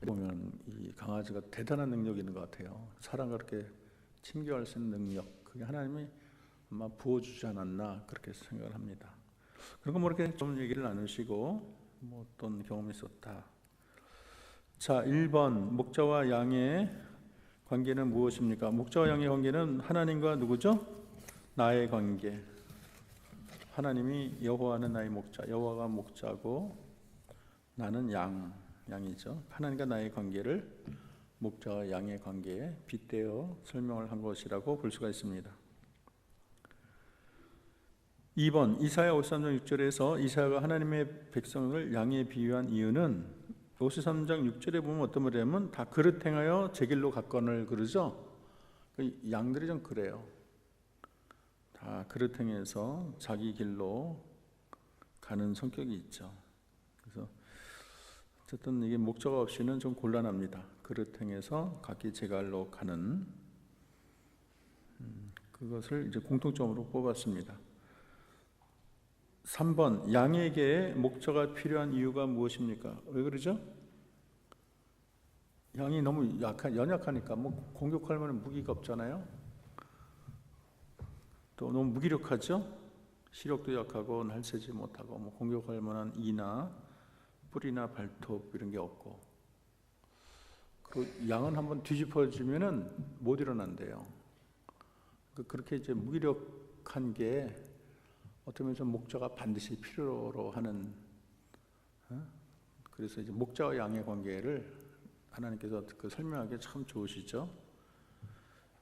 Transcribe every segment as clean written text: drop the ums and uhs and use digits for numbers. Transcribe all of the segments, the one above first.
보면 이 강아지가 대단한 능력이 있는 것 같아요. 사람과 그렇게 친교할 수 있는 능력, 그게 하나님이 아마 부어주지 않았나 그렇게 생각을 합니다. 그리고 뭐 이렇게 좀 얘기를 나누시고 뭐 어떤 경험이 있었다. 자, 1번 목자와 양의 관계는 무엇입니까? 목자와 양의 관계는 하나님과 누구죠? 나의 관계. 하나님이 여호와는 나의 목자, 여호와가 목자고 나는 양이죠. 하나님과 나의 관계를 목자와 양의 관계에 빗대어 설명을 한 것이라고 볼 수가 있습니다. 2번 이사야 53장 6절에서 이사야가 하나님의 백성을 양에 비유한 이유는 53장 6절에 보면 어떤 말이냐면 다 그릇 행하여 제 길로 갔거늘 그러죠. 양들이 좀 그래요. 다 그릇 행해서 자기 길로 가는 성격이 있죠. 그래서 어쨌든 이게 목자가 없이는 좀 곤란합니다. 그릇 행해서 각기 제갈로 가는 그것을 이제 공통점으로 뽑았습니다. 3번 양에게 목자가 필요한 이유가 무엇입니까? 왜 그러죠? 양이 너무 연약하니까 뭐 공격할 만한 무기가 없잖아요. 또 너무 무기력하죠. 시력도 약하고 날새지 못하고 뭐 공격할 만한 이나 뿔이나 발톱 이런 게 없고, 그 양은 한번 뒤집어지면은 못 일어난대요. 그렇게 이제 무기력한 게 어떻게 보면 목자가 반드시 필요로 하는, 그래서 이제 목자와 양의 관계를 하나님께서 그 설명하기 참 좋으시죠.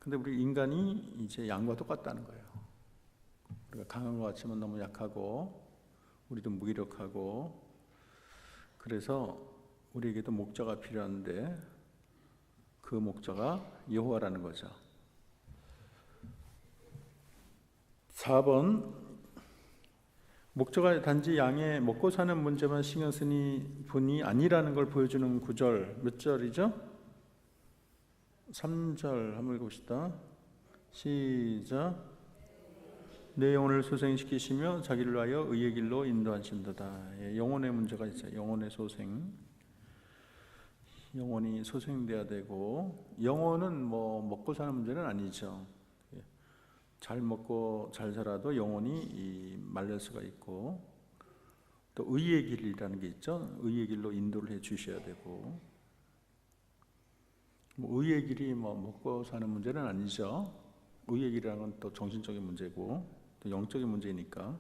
근데 우리 인간이 이제 양과 똑같다는 거예요. 우리가 강한 것 같지만 너무 약하고 우리도 무기력하고, 그래서 우리에게도 목자가 필요한데 그 목자가 여호와라는 거죠. 4번 목자가 단지 양의 먹고 사는 문제만 신경 쓰니 분이 아니라는 걸 보여주는 구절, 몇 절이죠? 3절 한번 읽읍시다. 시작. 내 영혼을 소생시키시며 자기를 위하여 의의 길로 인도하신도다. 예, 영혼의 문제가 있어요. 영혼의 소생. 영혼이 소생돼야 되고, 영혼은 뭐 먹고 사는 문제는 아니죠. 잘 먹고 잘 살아도 영혼이 말릴 수가 있고, 또 의의 길이라는 게 있죠. 의의 길로 인도를 해 주셔야 되고, 뭐 의의 길이 뭐 먹고 사는 문제는 아니죠. 의의 길이라는 건 또 정신적인 문제고 또 영적인 문제니까.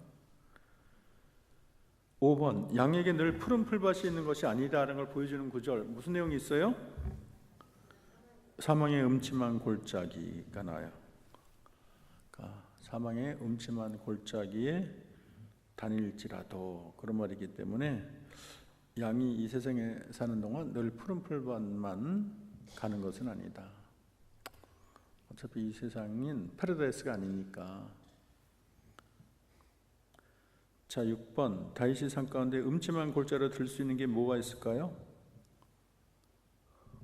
5번 양에게 늘 푸른 풀밭이 있는 것이 아니다라는 걸 보여주는 구절, 무슨 내용이 있어요? 사망의 음침한 골짜기가 나와요. 사망의 음침한 골짜기에 다닐지라도, 그런 말이기 때문에 양이 이 세상에 사는 동안 늘 푸른 풀밭만 가는 것은 아니다. 어차피 이 세상은 파라다이스가 아니니까. 자, 6번 다윗이 산 가운데 음침한 골짜기로 들 수 있는 게 뭐가 있을까요?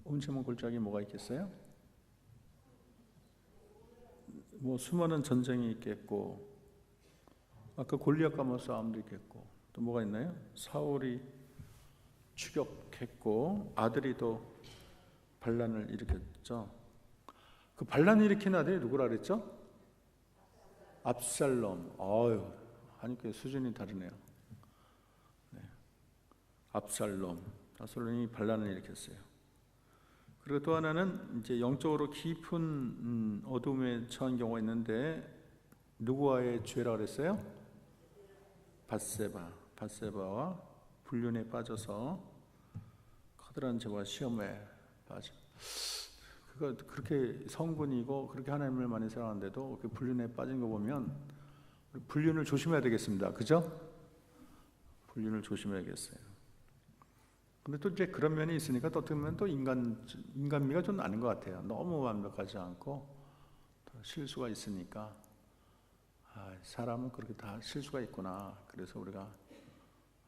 음침한 골짜기 뭐가 있겠어요? 뭐 수많은 전쟁이 있겠고, 아까 골리앗과 뭐 싸움도 있겠고, 또 뭐가 있나요? 사울이 추격했고 아들이 또 반란을 일으켰죠. 그 반란을 일으킨 아들이 누구라 그랬죠? 압살롬. 하니까 수준이 다르네요. 네. 압살롬이 반란을 일으켰어요. 그리고 또 하나는 이제 영적으로 깊은 어둠에 처한 경우가 있는데, 누구와의 죄라 그랬어요? 밧세바와 불륜에 빠져서 커다란 죄와 시험에 빠져. 그가 그렇게 성군이고 그렇게 하나님을 많이 사랑하는데도 그 불륜에 빠진 거 보면 불륜을 조심해야 되겠습니다. 그죠? 불륜을 조심해야겠어요. 근데 또 이제 그런 면이 있으니까 또 어떻게 보면 또 인간미가 좀 나는 것 같아요. 너무 완벽하지 않고 실수가 있으니까, 사람은 그렇게 다 실수가 있구나. 그래서 우리가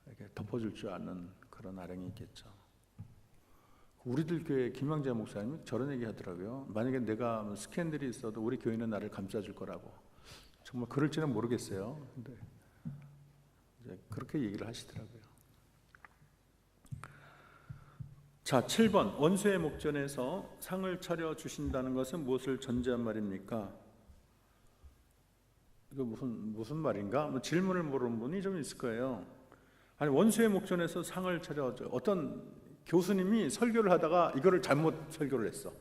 이렇게 덮어줄 줄 아는 그런 아령이 있겠죠. 우리들 교회 김영재 목사님이 저런 얘기 하더라고요. 만약에 내가 스캔들이 있어도 우리 교회는 나를 감싸줄 거라고. 정말 그럴지는 모르겠어요. 근데 이제 그렇게 얘기를 하시더라고요. 자, 7번 원수의 목전에서 상을 차려 주신다는 것은 무엇을 전제한 말입니까? 이거 무슨 말인가? 뭐 질문을 물은 분이 좀 있을 거예요. 아니, 원수의 목전에서 상을 차려줘. 어떤 교수님이 설교를 하다가 이거를 잘못 설교를 했어.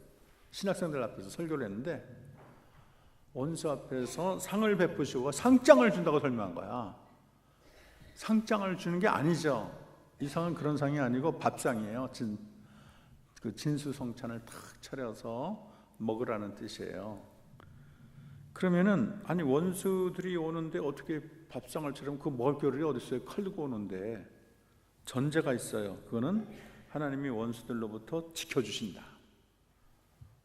신학생들 앞에서 설교를 했는데 원수 앞에서 상을 베푸시고 상장을 준다고 설명한 거야. 상장을 주는 게 아니죠. 이 상은 그런 상이 아니고 밥상이에요. 그 진수성찬을 탁 차려서 먹으라는 뜻이에요. 그러면은 아니 원수들이 오는데 어떻게 밥상을 차리면 그 먹을 겨를이 어디 있어요? 칼 들고 오는데 전제가 있어요. 그거는 하나님이 원수들로부터 지켜주신다.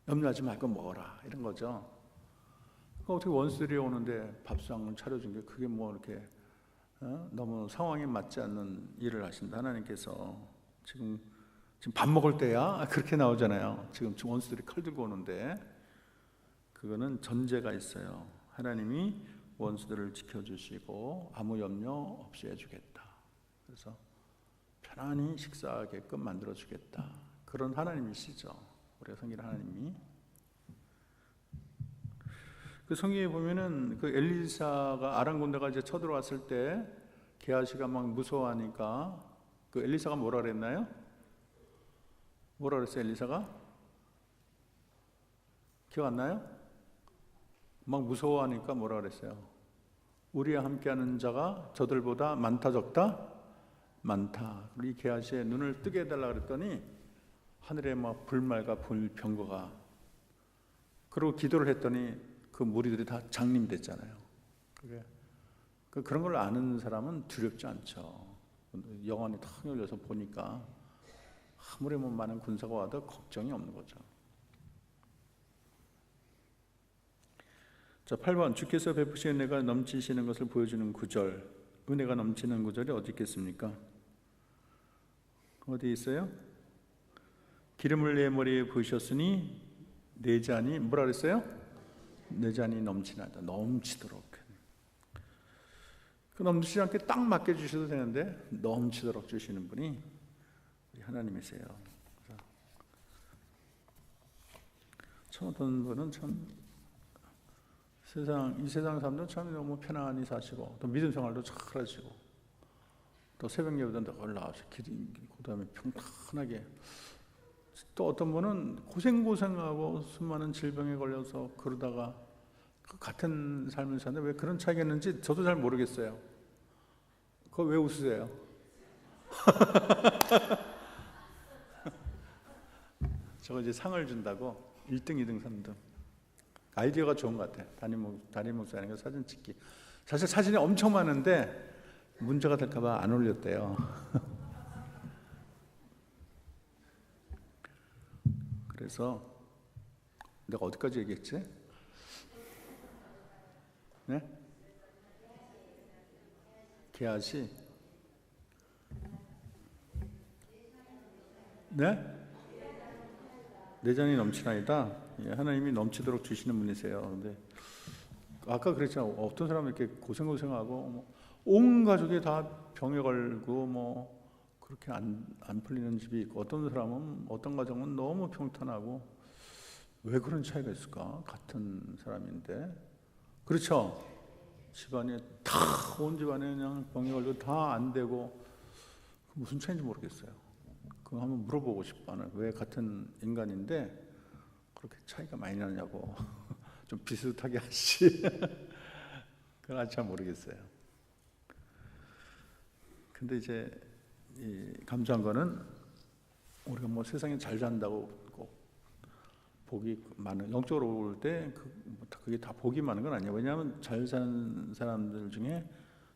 염려하지 말고 먹어라 이런 거죠. 그러니까 어떻게 원수들이 오는데 밥상을 차려준 게 그게 뭐 이렇게 너무 상황에 맞지 않는 일을 하신다. 하나님께서 지금 밥 먹을 때야 그렇게 나오잖아요. 지금 원수들이 칼 들고 오는데 그거는 전제가 있어요. 하나님이 원수들을 지켜주시고 아무 염려 없이 해주겠다. 그래서 편안히 식사하게끔 만들어주겠다. 그런 하나님이시죠. 우리가 섬기는 하나님이. 그 성경에 보면은 그 엘리사가 아람 군대가 이제 쳐들어왔을 때 게하시가 막 무서워하니까 그 엘리사가 뭐라 그랬나요? 뭐라 그랬어요, 엘리사가? 기억 안 나요? 막 무서워하니까 뭐라 그랬어요? 우리와 함께하는 자가 저들보다 많다 적다? 많다. 우리 게하시의 눈을 뜨게 해달라 그랬더니 하늘에 막 불말과 불병거가. 그리고 기도를 했더니 그 무리들이 다 장림됐잖아요. 그런 걸 아는 사람은 두렵지 않죠. 영혼이 탁 열려서 보니까 아무리 많은 군사가 와도 걱정이 없는 거죠. 자, 8번 주께서 베푸신 은혜가 넘치시는 것을 보여주는 구절. 은혜가 넘치는 구절이 어디 있겠습니까? 어디 있어요? 기름을 내 머리에 부으셨으니 내 잔이 뭐라 그랬어요? 내 잔이 넘치나이다. 넘치도록. 그 넘치지 않게 딱 맞게 주셔도 되는데 넘치도록 주시는 분이 우리 하나님이세요. 참 어떤 분은 참 이 세상 사람들은 참 너무 편안히 사시고 또 믿음 생활도 잘하시고 또 새벽 예배도 늘 나와서 그다음에 평탄하게 또 어떤 분은 고생하고 수많은 질병에 걸려서 그러다가 그 같은 삶을 사는데 왜 그런 차이가 있는지 저도 잘 모르겠어요. 그거 왜 웃으세요? 저거 이제 상을 준다고 1등, 2등, 3등. 아이디어가 좋은 것 같아요. 담임 목사님과 사진 찍기. 사실 사진이 엄청 많은데 문제가 될까 봐 안 올렸대요. 그래서 내가 어디까지 얘기했지? 네? 게하시? 네? 내 잔이 넘치나이다. 예, 하나님이 넘치도록 주시는 분이세요. 근데 아까 그랬잖아요. 어떤 사람은 이렇게 고생하고 온 가족이 다 병에 걸고 그렇게 안 풀리는 집이 있고 어떤 사람은 어떤 가정은 너무 평탄하고 왜 그런 차이가 있을까? 같은 사람인데 그렇죠? 집안에 온 집안에 그냥 병에 걸리고 다 안 되고 무슨 차이인지 모르겠어요. 그거 한번 물어보고 싶어요. 왜 같은 인간인데 그렇게 차이가 많이 나냐고. 좀 비슷하게 하시. 그건 아직 잘 모르겠어요. 근데 이제 감사한 거는 우리가 세상에 잘 산다고 꼭 복이 많은 영적으로 올 때 그게 다 복이 많은 건 아니에요. 왜냐하면 잘 사는 사람들 중에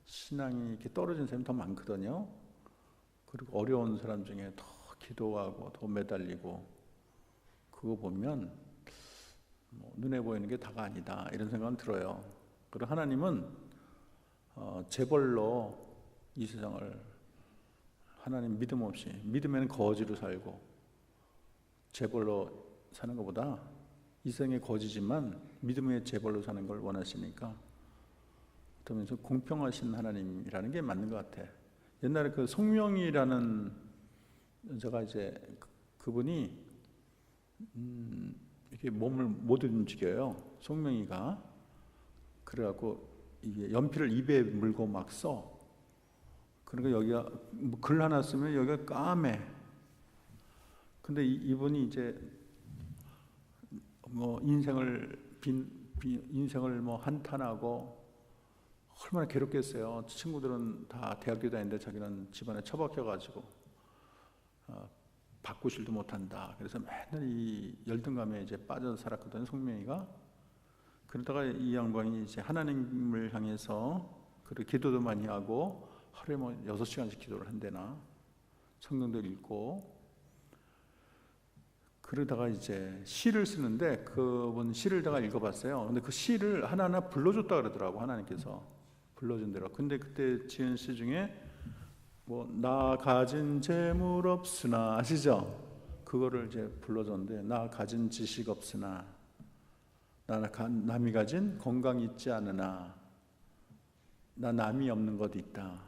신앙이 이렇게 떨어진 사람이 더 많거든요. 그리고 어려운 사람 중에 더 기도하고 더 매달리고 그거 보면 눈에 보이는 게 다가 아니다 이런 생각은 들어요. 그리고 하나님은 재벌로 이 세상을 하나님 믿음 없이 믿음에는 거지로 살고 재벌로 사는 것보다 이 세상의 거지지만 믿음의 재벌로 사는 걸 원하시니까 그러면서 공평하신 하나님이라는 게 맞는 것 같아. 옛날에 그 송명이라는 제가 이제 그분이 이렇게 몸을 못 움직여요. 송명이가. 그래갖고 이게 연필을 입에 물고 막 써. 그러니까 여기가 글 하나 쓰면 여기가 까매. 근데 이분이 이제 뭐 인생을 뭐 한탄하고 얼마나 괴롭겠어요. 친구들은 다 대학교 다니는데 자기는 집안에 처박혀가지고 바꾸실도 못한다. 그래서 맨날 이 열등감에 이제 빠져 살았거든요, 송명이가. 그러다가 이 양반이 이제 하나님을 향해서 그리고 기도도 많이 하고 하루에 뭐 6시간씩 기도를 한대나 성경도 읽고 그러다가 이제 시를 쓰는데 그분 시를 제가 읽어봤어요. 근데 그 시를 하나하나 불러줬다 그러더라고 하나님께서 불러준 대로. 근데 그때 지은 시 중에 뭐 나 가진 재물 없으나 아시죠? 그거를 이제 불러줬는데 나 가진 지식 없으나 남이 가진 건강 있지 않으나 나 남이 없는 것 있다.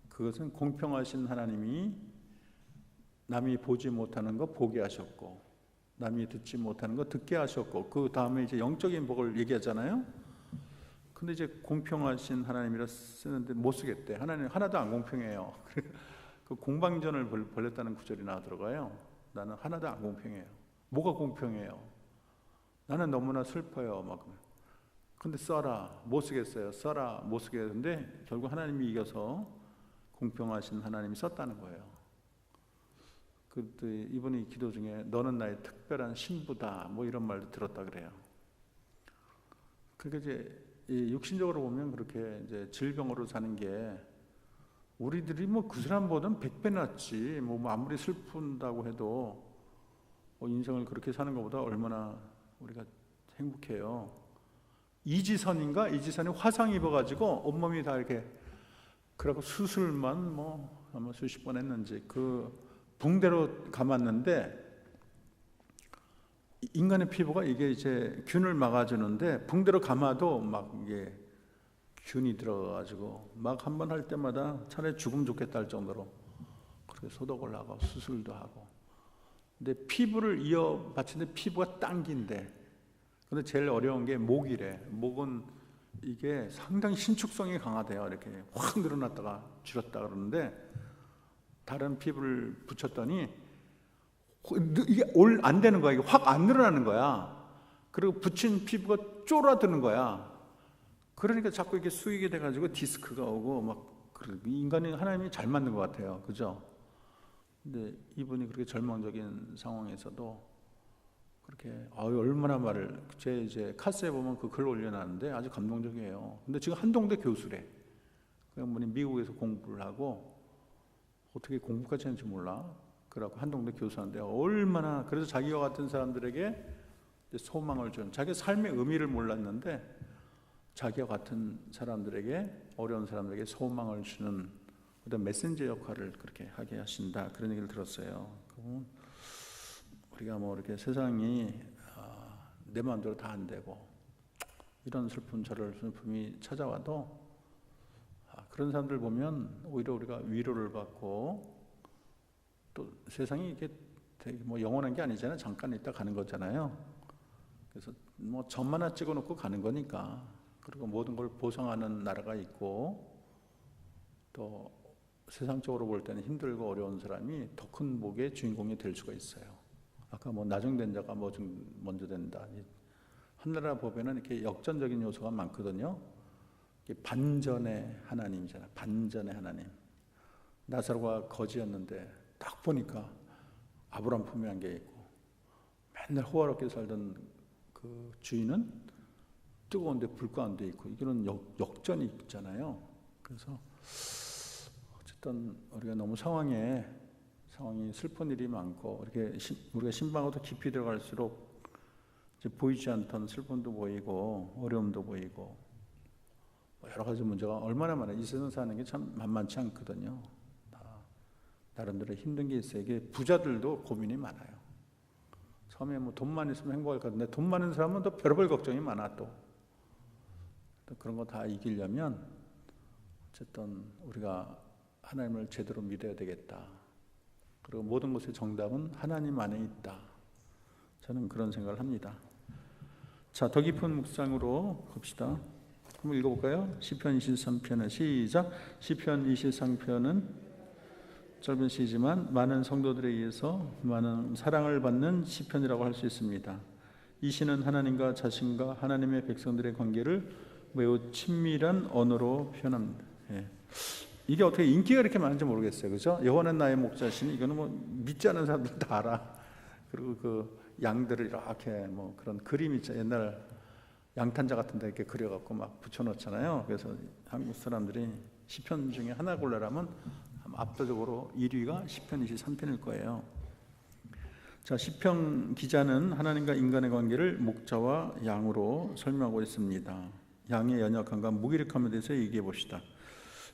그것은 공평하신 하나님이 남이 보지 못하는 거 보게 하셨고 남이 듣지 못하는 거 듣게 하셨고 그 다음에 이제 영적인 복을 얘기하잖아요. 근데 이제 공평하신 하나님이라 쓰는데 못 쓰겠대. 하나님 하나도 안 공평해요. 그 공방전을 벌였다는 구절이 나오더라고요. 나는 하나도 안 공평해요. 뭐가 공평해요? 나는 너무나 슬퍼요. 막. 근데 써라. 못 쓰겠어요. 써라. 못 쓰겠는데 결국 하나님이 이겨서 공평하신 하나님이 썼다는 거예요. 그때 이분이 기도 중에 너는 나의 특별한 신부다. 뭐 이런 말도 들었다 그래요. 그러니까 이제 육신적으로 보면 그렇게 이제 질병으로 사는 게 우리들이 뭐 그 사람보다는 100배 낫지. 뭐 아무리 슬픈다고 해도 인생을 그렇게 사는 것보다 얼마나 우리가 행복해요. 이지선인가? 이지선이 화상 입어가지고 온몸이 다 이렇게 그래갖고 수술만 뭐 아마 수십 번 했는지 그 붕대로 감았는데 인간의 피부가 이게 이제 균을 막아주는데 붕대로 감아도 막 이게 균이 들어가가지고 막 한 번 할 때마다 차라리 죽으면 좋겠다 할 정도로 그렇게 소독을 하고 수술도 하고. 근데 피부를 이어 받치는데 피부가 당긴데. 근데 제일 어려운 게 목이래. 목은 이게 상당히 신축성이 강하대요. 이렇게 확 늘어났다가 줄었다 그러는데 다른 피부를 붙였더니 이게 안 되는 거야. 이게 확 안 늘어나는 거야. 그리고 붙인 피부가 쫄아드는 거야. 그러니까 자꾸 이렇게 수익이 돼가지고 디스크가 오고 막 인간이 하나님이 잘 만든 것 같아요. 그죠? 근데 이분이 그렇게 절망적인 상황에서도 그렇게 얼마나 말을 제 이제 카스에 보면 그 글 올려놨는데 아주 감동적이에요. 근데 지금 한동대 교수래. 그 분이 미국에서 공부를 하고 어떻게 공부까지 하는지 몰라. 그래갖고 한동대 교수한테 얼마나 그래서 자기와 같은 사람들에게 소망을 준 자기 삶의 의미를 몰랐는데 자기와 같은 사람들에게 어려운 사람들에게 소망을 주는 어떤 메신저 역할을 그렇게 하게 하신다 그런 얘기를 들었어요. 우리가 뭐 이렇게 세상이 내 마음대로 다 안 되고 이런 슬픔 저런 슬픔이 찾아와도 그런 사람들 보면 오히려 우리가 위로를 받고 또 세상이 이게 되게 뭐 영원한 게 아니잖아요. 잠깐 있다 가는 거잖아요. 그래서 뭐 점 하나 찍어놓고 가는 거니까. 그리고 모든 걸 보상하는 나라가 있고 또 세상적으로 볼 때는 힘들고 어려운 사람이 더 큰 복의 주인공이 될 수가 있어요. 아까 뭐 나중된 자가 먼저 된다. 하늘나라 법에는 이렇게 역전적인 요소가 많거든요. 반전의 하나님이잖아요. 반전의 하나님. 나사로가 거지였는데 딱 보니까 아브라함 품에 안겨 있고 맨날 호화롭게 살던 그 주인은 뜨거운데 불 가운데 있고 이거는 역전이 있잖아요. 그래서 어쨌든 우리가 너무 상황이 슬픈 일이 많고 이렇게 우리가 신방으로 깊이 들어갈수록 이제 보이지 않던 슬픔도 보이고 어려움도 보이고 여러 가지 문제가 얼마나 많아요. 이 세상 사는 게 참 만만치 않거든요. 나름대로 힘든 게 있어요. 이게 부자들도 고민이 많아요. 처음에 뭐 돈만 있으면 행복할 것 같은데 돈 많은 사람은 또 별별 걱정이 많아 또 그런 거 다 이기려면 어쨌든 우리가 하나님을 제대로 믿어야 되겠다. 그리고 모든 것의 정답은 하나님 안에 있다. 저는 그런 생각을 합니다. 자, 더 깊은 묵상으로 갑시다. 한번 읽어볼까요? 시편 23편은 시작. 시편 23편은 짧은 시지만 많은 성도들에 의해서 많은 사랑을 받는 시편이라고 할 수 있습니다. 이 시는 하나님과 자신과 하나님의 백성들의 관계를 매우 친밀한 언어로 표현합니다. 예. 이게 어떻게 인기가 이렇게 많은지 모르겠어요. 그죠? 여호와는 나의 목자시니 이거는 뭐 믿지 않는 사람들 다 알아. 그리고 그 양들을 이렇게 뭐 그런 그림이 있죠. 옛날 양탄자 같은 데 이렇게 그려갖고 막 붙여놓잖아요. 그래서 한국 사람들이 시편 중에 하나 골라라면 압도적으로 1위가 시편 23편일 거예요. 자, 시편 기자는 하나님과 인간의 관계를 목자와 양으로 설명하고 있습니다. 양의 연약함과 무기력함에 대해서 얘기해 봅시다.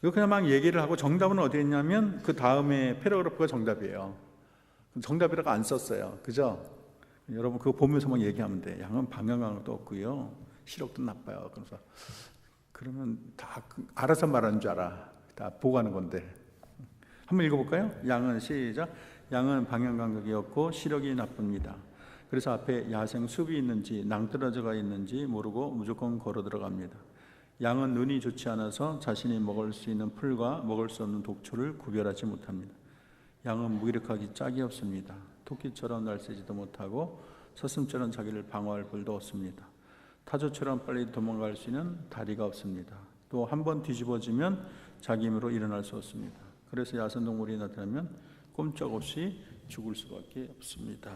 이거 그냥 막 얘기를 하고 정답은 어디에 있냐면 그 다음에 패러그래프가 정답이에요. 정답이라고 안 썼어요. 그죠? 여러분 그거 보면서 막 얘기하면 돼. 양은 방향감도 없고요. 시력도 나빠요. 그래서 그러면 다 알아서 말하는 줄 알아. 다 보고 하는 건데. 한번 읽어볼까요? 양은 시작. 양은 방향감각이 없고 시력이 나쁩니다. 그래서 앞에 야생 숲이 있는지 낭떠러지가 있는지 모르고 무조건 걸어 들어갑니다. 양은 눈이 좋지 않아서 자신이 먹을 수 있는 풀과 먹을 수 없는 독초를 구별하지 못합니다. 양은 무기력하기 짝이 없습니다. 토끼처럼 날뛰지도 못하고 사슴처럼 자기를 방어할 볼도 없습니다. 타조처럼 빨리 도망갈 수 있는 다리가 없습니다. 또 한 번 뒤집어지면 자기 힘으로 일어날 수 없습니다. 그래서 야생동물이 나타나면 꼼짝없이 죽을 수밖에 없습니다.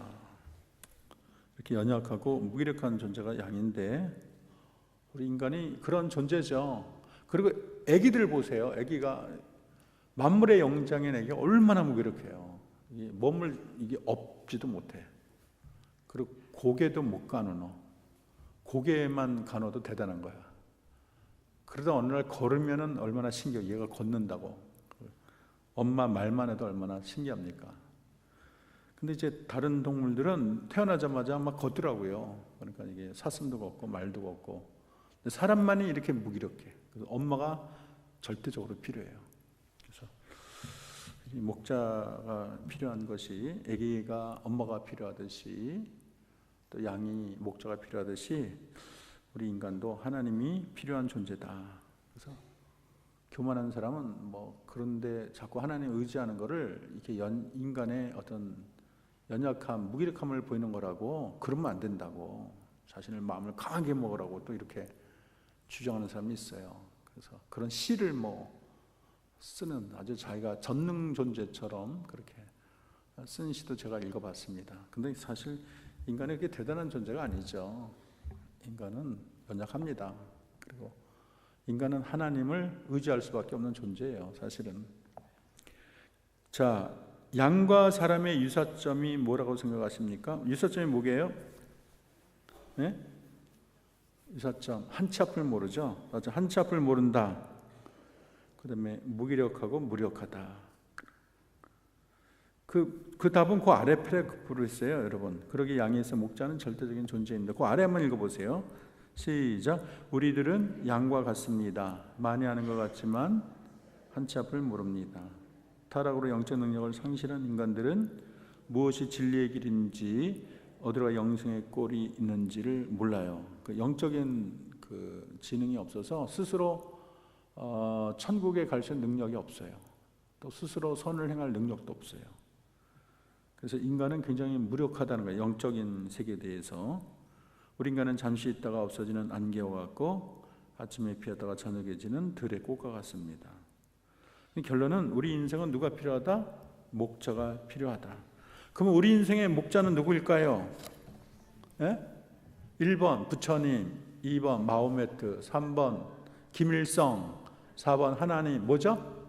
이렇게 연약하고 무기력한 존재가 양인데 우리 인간이 그런 존재죠. 그리고 아기들 보세요. 아기가 만물의 영장인 아기가 얼마나 무기력해요. 이게 몸을 이게 업지도 못해. 그리고 고개도 못 가누어. 고개만 가눠도 대단한 거야. 그러다 어느 날 걸으면은 얼마나 신기해. 얘가 걷는다고. 엄마 말만 해도 얼마나 신기합니까? 근데 이제 다른 동물들은 태어나자마자 막 걷더라고요. 그러니까 이게 사슴도 걷고 말도 걷고. 근데 사람만이 이렇게 무기력해. 그래서 엄마가 절대적으로 필요해요. 그래서 이 목자가 필요한 것이 아기가 엄마가 필요하듯이 또 양이 목자가 필요하듯이 우리 인간도 하나님이 필요한 존재다. 그래서 교만한 사람은 뭐 그런데 자꾸 하나님 의지하는 거를 이렇게 인간의 어떤 연약함, 무기력함을 보이는 거라고 그러면 안 된다고 자신을 마음을 강하게 먹으라고 또 이렇게 주장하는 사람이 있어요. 그래서 그런 시를 뭐 쓰는 아주 자기가 전능 존재처럼 그렇게 쓴 시도 제가 읽어봤습니다. 근데 사실 인간이 그렇게 대단한 존재가 아니죠. 인간은 연약합니다. 그리고 인간은 하나님을 의지할 수밖에 없는 존재예요. 사실은. 자, 양과 사람의 유사점이 뭐라고 생각하십니까? 유사점이 뭐게요? 네? 유사점. 한치 앞을 모르죠. 맞아. 한치 앞을 모른다. 그 다음에 무기력하고 무력하다. 그 답은 그 아래 패러그래프로 있어요, 여러분. 그러기 양에서 목자는 절대적인 존재입니다. 그 아래 한번 읽어보세요. 시작. 우리들은 양과 같습니다. 많이 아는 것 같지만 한치 앞을 모릅니다. 타락으로 영적 능력을 상실한 인간들은 무엇이 진리의 길인지 어디로 영생의 꼴이 있는지를 몰라요. 그 영적인 그 지능이 없어서 스스로 천국에 갈 수 있는 능력이 없어요. 또 스스로 선을 행할 능력도 없어요. 그래서 인간은 굉장히 무력하다는 거예요. 영적인 세계에 대해서. 우리 인간은 잠시 있다가 없어지는 안개와 같고 아침에 피었다가 저녁에 지는 들의 꽃과 같습니다. 결론은 우리 인생은 누가 필요하다? 목자가 필요하다. 그럼 우리 인생의 목자는 누구일까요? 예? 1번 부처님, 2번 마호메트, 3번 김일성, 4번 하나님. 뭐죠?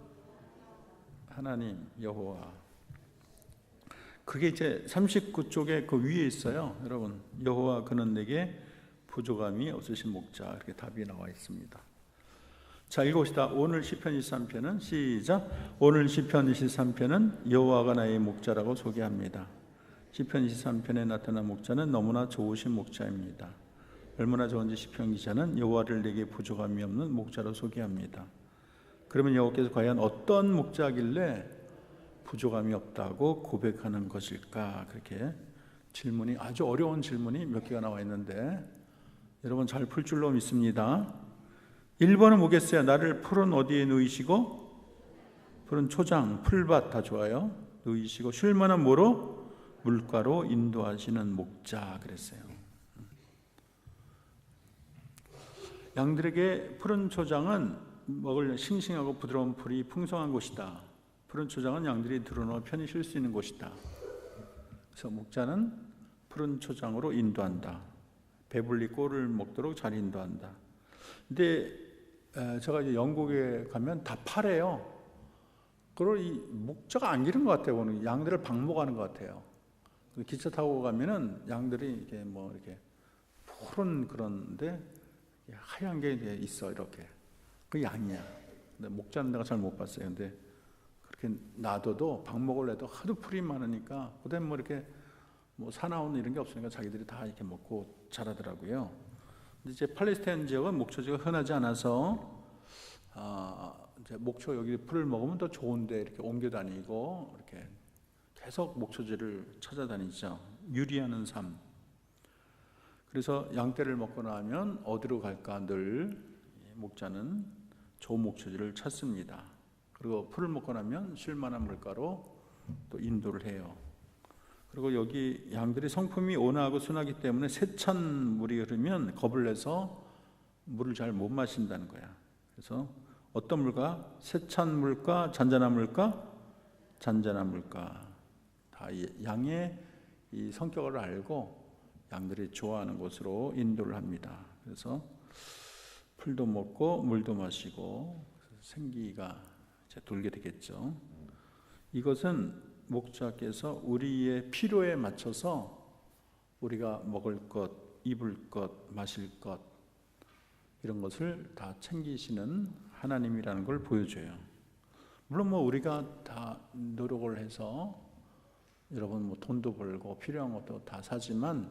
하나님, 여호와. 그게 이제 39쪽에 그 위에 있어요. 여러분, 여호와 그는 내게 부족함이 없으신 목자. 이렇게 답이 나와 있습니다. 자, 읽어봅시다. 오늘 시편 23편은 시작. 오늘 시편 23편은 여호와가 나의 목자라고 소개합니다. 시편 23편에 나타난 목자는 너무나 좋으신 목자입니다. 얼마나 좋은지 시편 기자는 여호와를 내게 부족함이 없는 목자로 소개합니다. 그러면 여호와께서 과연 어떤 목자길래 부족함이 없다고 고백하는 것일까? 그렇게 질문이, 아주 어려운 질문이 몇 개가 나와 있는데 여러분 잘 풀 줄로 믿습니다. 1번은 뭐겠어요? 나를 풀은 어디에 누이시고, 푸른 초장, 풀밭 다 좋아요. 누이시고 쉴 만한 뭐로? 물가로 인도하시는 목자 그랬어요. 양들에게 푸른 초장은 먹을 싱싱하고 부드러운 풀이 풍성한 곳이다. 푸른 초장은 양들이 들어놓아 편히 쉴 수 있는 곳이다. 그래서 목자는 푸른 초장으로 인도한다. 배불리 꼴을 먹도록 잘 인도한다. 근데 제가 이제 영국에 가면 다 파래요. 그리고 이 목자가 안 기른 것 같아요. 오늘 양들을 방목하는 것 같아요. 기차 타고 가면은 양들이 이렇게 뭐 이렇게 푸른 그런데 하얀 게 있어 이렇게. 그 양이야. 근데 목자는 내가 잘 못 봤어요. 근데 그렇게 놔둬도 방목을 해도 하도 풀이 많으니까 그다음 뭐 이렇게 뭐 사나운 이런 게 없으니까 자기들이 다 이렇게 먹고 자라더라고요. 근데 이제 팔레스타인 지역은 목초지가 흔하지 않아서 이제 목초 여기 풀을 먹으면 더 좋은데 이렇게 옮겨 다니고 이렇게 계속 목초지를 찾아다니죠. 유리하는 삶. 그래서 양떼를 먹고 나면 어디로 갈까 늘 목자는 좋은 목초지를 찾습니다. 그리고 풀을 먹고 나면 쉴만한 물가로 또 인도를 해요. 그리고 여기 양들이 성품이 온화하고 순하기 때문에 세찬 물이 흐르면 겁을 내서 물을 잘 못 마신다는 거야. 그래서 어떤 물과? 세찬 물과 잔잔한 물과? 잔잔한 물과. 다 양의 이 성격을 알고 양들이 좋아하는 곳으로 인도를 합니다. 그래서 풀도 먹고 물도 마시고 생기가 이제 돌게 되겠죠. 이것은 목자께서 우리의 필요에 맞춰서 우리가 먹을 것, 입을 것, 마실 것 이런 것을 다 챙기시는 하나님이라는 걸 보여줘요. 물론 뭐 우리가 다 노력을 해서 여러분 뭐 돈도 벌고 필요한 것도 다 사지만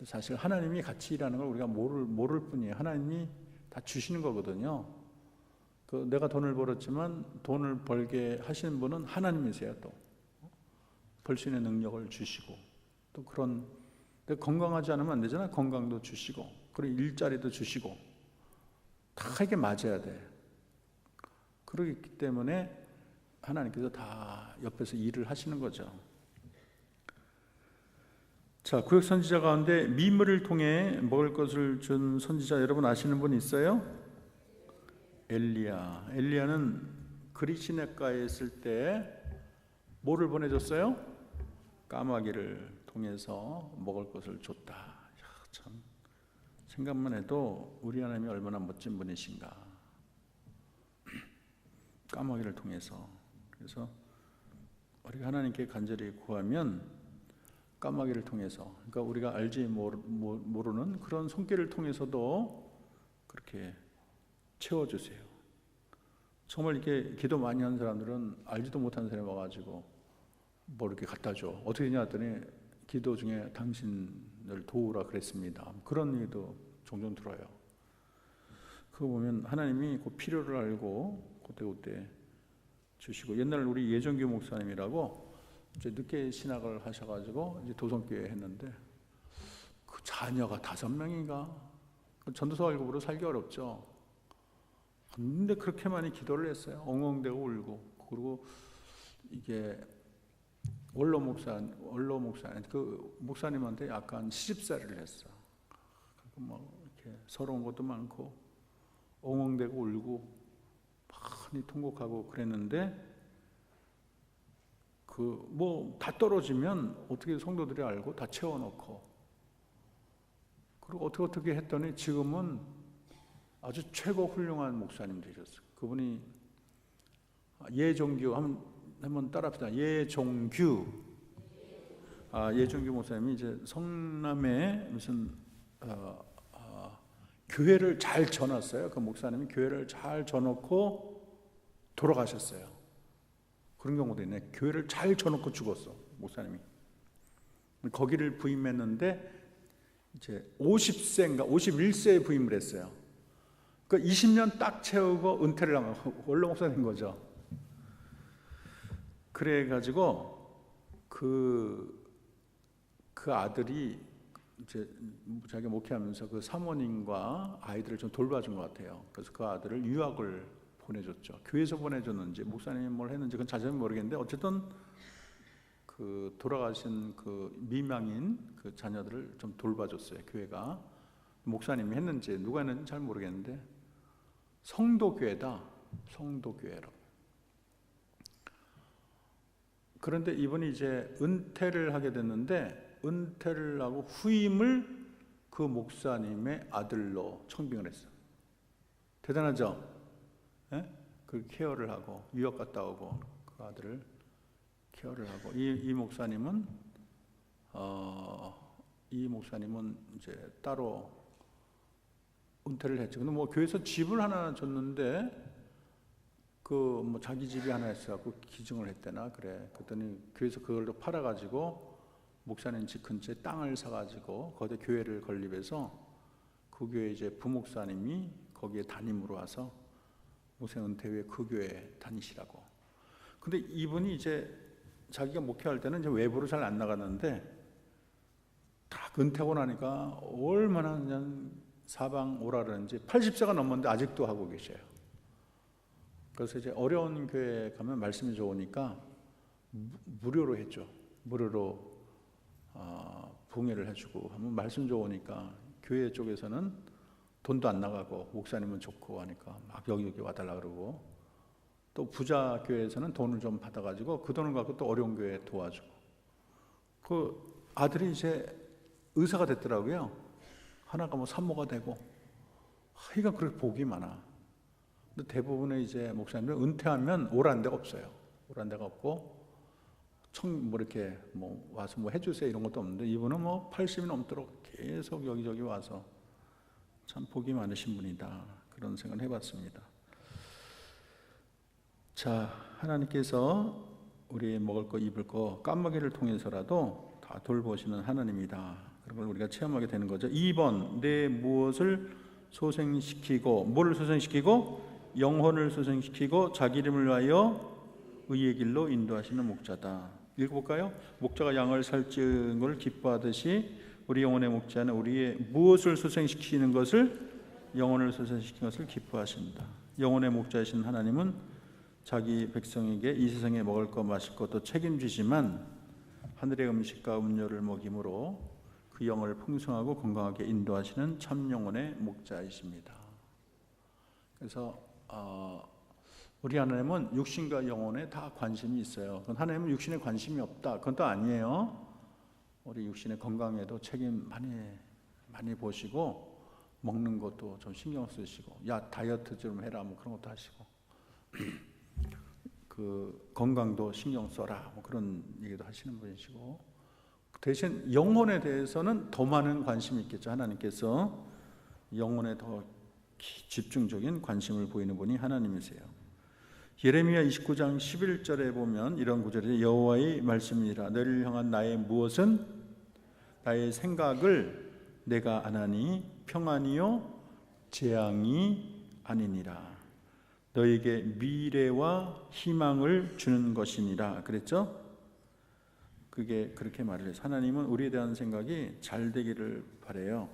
사실 하나님이 같이 일하는 걸 우리가 모를 뿐이에요. 하나님이 다 주시는 거거든요. 내가 돈을 벌었지만 돈을 벌게 하시는 분은 하나님이세요. 또 벌 수 있는 능력을 주시고 또 그런 건강하지 않으면 안 되잖아요. 건강도 주시고 그리고 일자리도 주시고 다 이게 맞아야 돼. 그렇기 때문에 하나님께서 다 옆에서 일을 하시는 거죠. 자, 구약 선지자 가운데 미물을 통해 먹을 것을 준 선지자 여러분 아시는 분 있어요? 엘리야는 그리시네가에 있을 때 뭐를 보내줬어요? 까마귀를 통해서 먹을 것을 줬다. 야, 참 생각만 해도 우리 하나님이 얼마나 멋진 분이신가. 까마귀를 통해서. 그래서 우리가 하나님께 간절히 구하면 까마귀를 통해서, 그러니까 우리가 알지 모르는 그런 손길을 통해서도 그렇게 채워주세요. 정말 이렇게 기도 많이 하는 사람들은 알지도 못하는 사람이 와가지고 뭐 이렇게 갖다 줘. 어떻게 했냐 했더니 기도 중에 당신을 도우라 그랬습니다. 그런 얘기도 종종 들어요. 그거 보면 하나님이 그 필요를 알고 그때 주시고, 옛날 우리 예정규 목사님이라고 이제 늦게 신학을 하셔가지고 이제 도성교회 했는데 그 자녀가 5명인가 전도서 월급으로 살기 어렵죠. 근데 그렇게 많이 기도를 했어요. 엉엉대고 울고. 그리고 이게 원로 목사님 그 목사님한테 약간 시집살이를 했어. 뭐 이렇게 서러운 것도 많고 엉엉대고 울고 많이 통곡하고 그랬는데 그 뭐 다 떨어지면 어떻게 성도들이 알고 다 채워놓고 그리고 어떻게 했더니 지금은 아주 최고 훌륭한 목사님 되셨어요. 그분이 예종규 한번 따라합시다. 예종규 목사님이 이제 성남에 무슨 교회를 잘 져놨어요. 그 목사님이 교회를 잘 져놓고 돌아가셨어요. 그런 경우도 있네. 교회를 잘 져놓고 죽었어, 목사님이. 거기를 부임했는데 이제 50세인가 51세에 부임을 했어요. 그 20년 딱 채우고 은퇴를 하고 원로 목사 된 거죠. 그래가지고 그 아들이 이제 자기가 목회하면서 그 사모님과 아이들을 좀 돌봐준 것 같아요. 그래서 그 아들을 유학을 보내줬죠. 교회에서 보내줬는지 목사님이 뭘 했는지 그건 자세히 모르겠는데 어쨌든 그 돌아가신 그 미망인 그 자녀들을 좀 돌봐줬어요. 교회가 목사님이 했는지 누가 했는지 잘 모르겠는데 성도교회다. 성도교회라고. 그런데 이분이 이제 은퇴를 하게 됐는데 은퇴를 하고 후임을 그 목사님의 아들로 청빙을 했어요. 대단하죠? 예? 그 케어를 하고 유학 갔다 오고 그 아들을 케어를 하고 이 목사님은 이제 따로 은퇴를 했죠. 근데 뭐 교회에서 집을 하나 줬는데 그 뭐 자기 집이 하나 있어갖고 기증을 했대나 그래. 그랬더니 교회에서 그걸 팔아가지고 목사님 집 근처에 땅을 사가지고 거기에 교회를 건립해서 그 교회 이제 부목사님이 거기에 담임으로 와서 목사님 은퇴 후에 그 교회 다니시라고. 근데 이분이 이제 자기가 목회할 때는 이제 외부로 잘 안 나갔는데 딱 은퇴하고 나니까 얼마나 그냥 사방 오라 그러는지 80세가 넘었는데 아직도 하고 계셔요. 그래서 이제 어려운 교회 가면 말씀이 좋으니까 무료로 했죠. 무료로 봉해를 해주고 하면 말씀 좋으니까 교회 쪽에서는 돈도 안 나가고 목사님은 좋고 하니까 막 여기 와달라 그러고 또 부자 교회에서는 돈을 좀 받아가지고 그 돈을 갖고 또 어려운 교회에 도와주고 그 아들이 이제 의사가 됐더라고요. 하나가 뭐 산모가 되고 하여간 그렇게 복이 많아. 근데 대부분의 이제 목사님들은 은퇴하면 오란 데가 없어요. 오란 데가 없고 뭐 이렇게 뭐 와서 뭐 해주세요 이런 것도 없는데 이분은 뭐 80이 넘도록 계속 여기저기 와서 참 복이 많으신 분이다 그런 생각을 해봤습니다. 자, 하나님께서 우리 먹을 거 입을 거 까마귀를 통해서라도 다 돌보시는 하나님이다. 그런 걸 우리가 체험하게 되는 거죠. 2번 내 무엇을 소생시키고 뭐를 소생시키고 영혼을 소생시키고 자기 이름을 위하여 의의 길로 인도하시는 목자다. 읽어볼까요? 목자가 양을 살찌는 걸 기뻐하듯이 우리 영혼의 목자는 우리의 무엇을 소생시키는 것을 영혼을 소생시키는 것을 기뻐하신다. 영혼의 목자이신 하나님은 자기 백성에게 이 세상에 먹을 것 마실 것도 책임지지만 하늘의 음식과 음료를 먹임으로 그 영을 풍성하고 건강하게 인도하시는 참 영혼의 목자이십니다. 그래서 우리 하나님은 육신과 영혼에 다 관심이 있어요. 하나님은 육신에 관심이 없다. 그건 또 아니에요. 우리 육신의 건강에도 책임 많이 보시고 먹는 것도 좀 신경 쓰시고 야 다이어트 좀 해라 뭐 그런 것도 하시고 그 건강도 신경 써라 뭐 그런 얘기도 하시는 분이시고 대신 영혼에 대해서는 더 많은 관심이 있겠죠. 하나님께서 영혼에 더 집중적인 관심을 보이는 분이 하나님이세요. 예레미야 29장 11절에 보면 이런 구절이 여호와의 말씀이라 너를 향한 나의 무엇은 나의 생각을 내가 아나니 평안이요 재앙이 아니니라 너에게 미래와 희망을 주는 것이니라 그랬죠? 그게 그렇게 말을 해서 하나님은 우리에 대한 생각이 잘 되기를 바라요.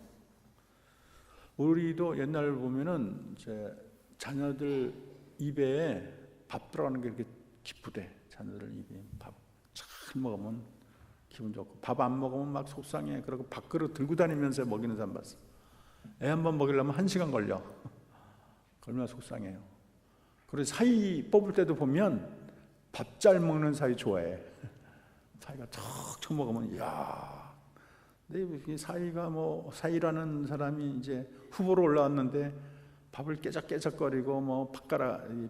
우리도 옛날 보면은 이제 자녀들 입에 밥 들어가는 게 이렇게 기쁘대. 자녀들 입에 밥 잘 먹으면 기분 좋고 밥 안 먹으면 막 속상해. 그러고 밥그릇 들고 다니면서 먹이는 사람 봤어. 애 한 번 먹이려면 1시간 걸려. 얼마나 속상해요. 그리고 사이 뽑을 때도 보면 밥 잘 먹는 사이 좋아해. 사이가 척척 먹으면 이야. 근데 사이가 뭐 사이라는 사람이 이제 후보로 올라왔는데 밥을 깨작깨작거리고 뭐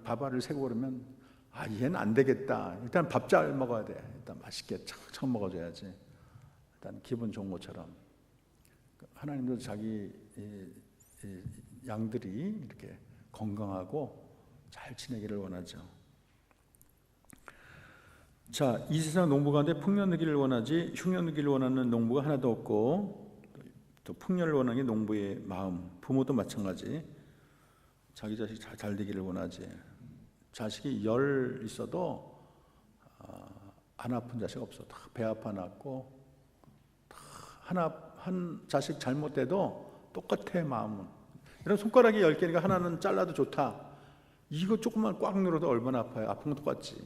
밥알을 세고 그러면 아 얘는 안 되겠다. 일단 밥 잘 먹어야 돼. 일단 맛있게 척척 먹어줘야지. 일단 기분 좋은 것처럼 하나님도 자기 양들이 이렇게 건강하고 잘 지내기를 원하죠. 자, 이 세상 농부 가운데 풍년 누기를 원하지 흉년 누기를 원하는 농부가 하나도 없고 또 풍년을 원하는 게 농부의 마음. 부모도 마찬가지. 자기 자식 잘 되기를 원하지. 자식이 10 있어도 안 아픈 자식 없어. 다 배 아파 낳고, 한 자식 잘못돼도 똑같아 마음은. 이런 손가락이 10개니까 하나는 잘라도 좋다. 이거 조금만 꽉 눌러도 얼마나 아파요. 아픈 건 똑같지.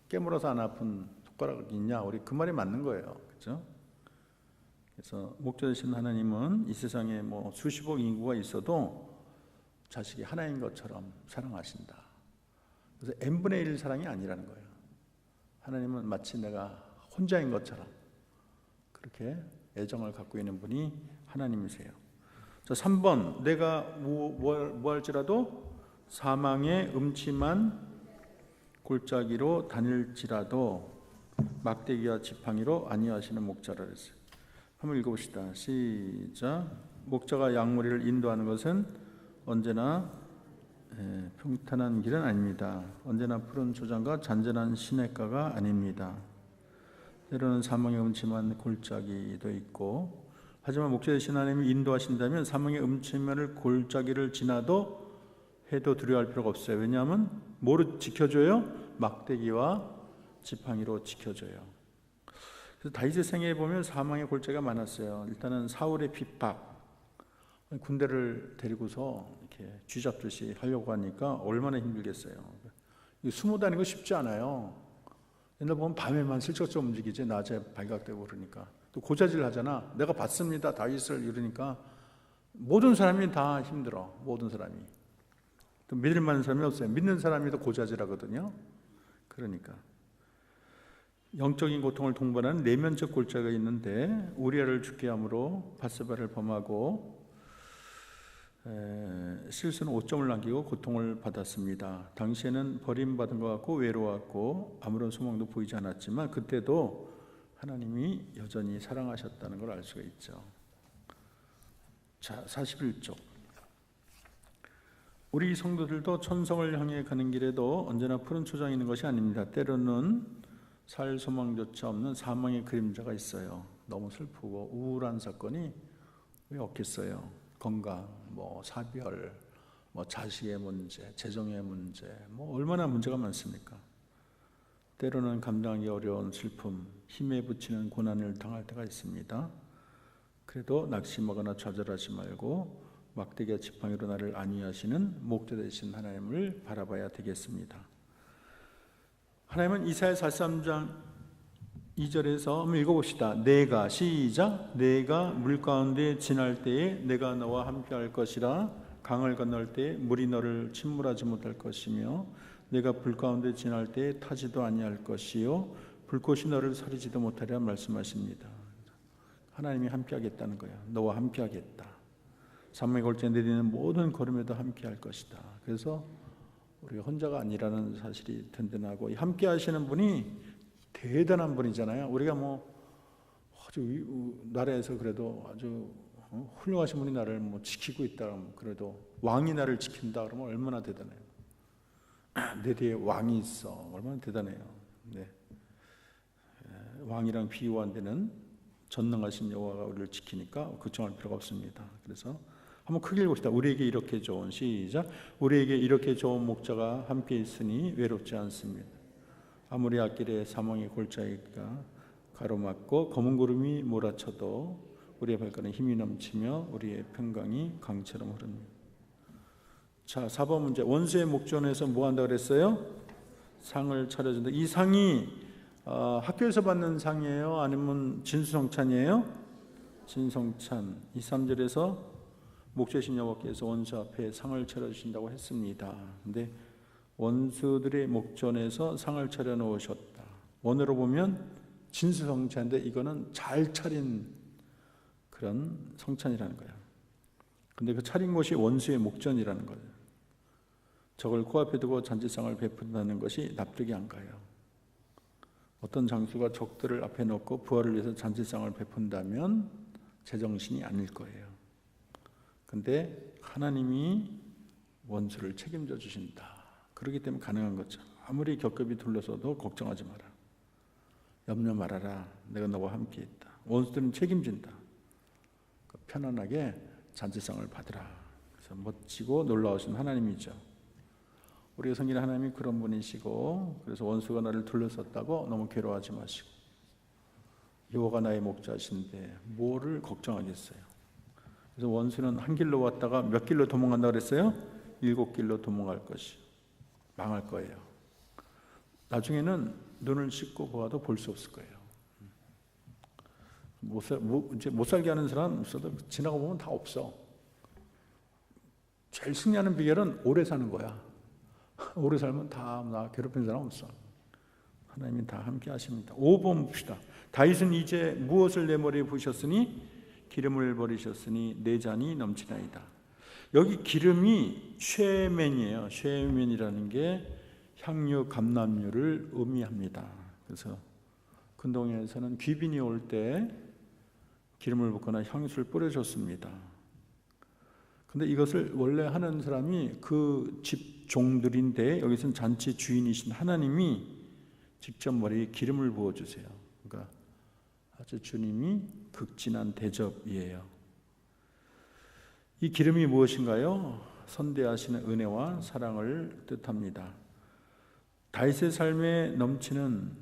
깨물어서 안 아픈 손가락이 있냐? 우리 그 말이 맞는 거예요. 그렇죠? 그래서 목자 되신 하나님은 이 세상에 뭐 수십억 인구가 있어도 자식이 하나인 것처럼 사랑하신다. 그래서 n분의 1 사랑이 아니라는 거예요. 하나님은 마치 내가 혼자인 것처럼 그렇게 애정을 갖고 있는 분이 하나님이세요. 자, 3번 내가 뭐 할지라도 사망의 음침한 골짜기로 다닐지라도 막대기와 지팡이로 아니하시는 목자라 그랬어요. 한번 읽어봅시다. 시작. 목자가 양무리를 인도하는 것은 언제나 평탄한 길은 아닙니다. 언제나 푸른 초장과 잔잔한 시냇가가 아닙니다. 때로는 사망의 음침한 골짜기도 있고, 하지만 목자 되신 하나님이 인도하신다면 사망의 음침한 골짜기를 지나도 해도 두려워할 필요가 없어요. 왜냐하면 뭐로 지켜줘요? 막대기와 지팡이로 지켜줘요. 그래서 다윗의 생애에 보면 사망의 골짜기가 많았어요. 일단은 사울의 핍박, 군대를 데리고서 이렇게 쥐잡듯이 하려고 하니까 얼마나 힘들겠어요. 숨어 다니는 거 쉽지 않아요. 옛날 보면 밤에만 슬쩍슬쩍 움직이지 낮에 발각되고 그러니까. 또 고자질 하잖아. 내가 봤습니다 다윗을 이러니까 모든 사람이 다 힘들어. 모든 사람이. 또 믿을 만한 사람이 없어요. 믿는 사람이 더 고자질하거든요. 그러니까 영적인 고통을 동반하는 내면적 골짜기가 있는데 우리아를 죽게 함으로 밧세바를 범하고 실수는 5점을 남기고 고통을 받았습니다. 당시에는 버림받은 것 같고 외로웠고 아무런 소망도 보이지 않았지만 그때도 하나님이 여전히 사랑하셨다는 걸 알 수가 있죠. 자, 41쪽. 우리 성도들도 천성을 향해 가는 길에도 언제나 푸른 초장이 있는 것이 아닙니다. 때로는 살 소망조차 없는 사망의 그림자가 있어요. 너무 슬프고 우울한 사건이 왜 없겠어요? 건강, 뭐 사별, 뭐 자식의 문제, 재정의 문제, 뭐 얼마나 문제가 많습니까? 때로는 감당하기 어려운 슬픔, 힘에 부치는 고난을 당할 때가 있습니다. 그래도 낙심하거나 좌절하지 말고 막대기와 지팡이로 나를 안위하시는 목자 되신 하나님을 바라봐야 되겠습니다. 하나님은 이사야 43장 2절에서 한번 읽어봅시다. 내가 시작. 내가 물 가운데 지날 때에 내가 너와 함께할 것이라. 강을 건널 때에 물이 너를 침몰하지 못할 것이며 내가 불 가운데 지날 때에 타지도 아니할 것이요 불꽃이 너를 사리지도 못하리라 말씀하십니다. 하나님이 함께하겠다는 거예요. 너와 함께하겠다. 사망의 골짜기에 내리는 모든 걸음에도 함께할 것이다. 그래서 우리가 혼자가 아니라는 사실이 든든하고 함께하시는 분이 대단한 분이잖아요. 우리가 뭐 아주 나라에서 그래도 아주 훌륭하신 분이 나를 뭐 지키고 있다 그래도 왕이 나를 지킨다 그러면 얼마나 대단해요. 내 뒤에 왕이 있어. 얼마나 대단해요. 네. 왕이랑 비유한 데는 전능하신 여호와가 우리를 지키니까 걱정할 필요가 없습니다. 그래서 한번 크게 읽읍시다. 우리에게 이렇게 좋은 시작. 우리에게 이렇게 좋은 목자가 함께 있으니 외롭지 않습니다. 아무리 앞길에 사망의 골짜기가 가로막고 검은 구름이 몰아쳐도 우리의 발걸음에 힘이 넘치며 우리의 평강이 강처럼 흐릅니다. 자, 4번 문제. 원수의 목전에서 뭐 한다고 그랬어요? 상을 차려준다. 이 상이 학교에서 받는 상이에요? 아니면 진수성찬이에요? 진성찬. 2, 3절에서 목자신 여호와께서 원수 앞에 상을 차려주신다고 했습니다. 근데 원수들의 목전에서 상을 차려 놓으셨다. 원어로 보면 진수성찬인데 이거는 잘 차린 그런 성찬이라는 거예요. 근데 그 차린 곳이 원수의 목전이라는 거예요. 저걸 코앞에 두고 잔치상을 베푼다는 것이 납득이 안 가요. 어떤 장수가 적들을 앞에 놓고 부활을 위해서 잔치상을 베푼다면 제정신이 아닐 거예요. 근데 하나님이 원수를 책임져 주신다. 그렇기 때문에 가능한 거죠. 아무리 겹겹이 둘러서도 걱정하지 마라. 염려 말아라. 내가 너와 함께 있다. 원수들은 책임진다. 편안하게 잔치상을 받으라. 그래서 멋지고 놀라우신 하나님이죠. 우리가 섬기는 하나님이 그런 분이시고, 그래서 원수가 나를 둘러쌌다고 너무 괴로워하지 마시고, 여호와가 나의 목자신데 뭐를 걱정하겠어요. 그래서 원수는 한 길로 왔다가 몇 길로 도망간다 그랬어요? 7길로 도망갈 것이 망할 거예요. 나중에는 눈을 씻고 보아도 볼 수 없을 거예요. 이제 못 살게 하는 사람 있어도 지나가 보면 다 없어. 제일 승리하는 비결은 오래 사는 거야. 오래 살면 다 나 괴롭히는 사람 없어. 하나님이 다 함께 하십니다. 5번 봅시다. 다윗은 이제 무엇을 내 머리에 부으셨으니 기름을 버리셨으니 내 잔이 넘치나이다. 여기 기름이 쉐멘이에요. 쉐멘이라는 게 향유 감람유를 의미합니다. 그래서 근동에서는 귀빈이 올 때 기름을 붓거나 향수를 뿌려줬습니다. 근데 이것을 원래 하는 사람이 그 집 종들인데, 여기서는 잔치 주인이신 하나님이 직접 머리에 기름을 부어주세요. 그러니까 아주 주님이 극진한 대접이에요. 이 기름이 무엇인가요? 선대하시는 은혜와 사랑을 뜻합니다. 다윗의 삶에 넘치는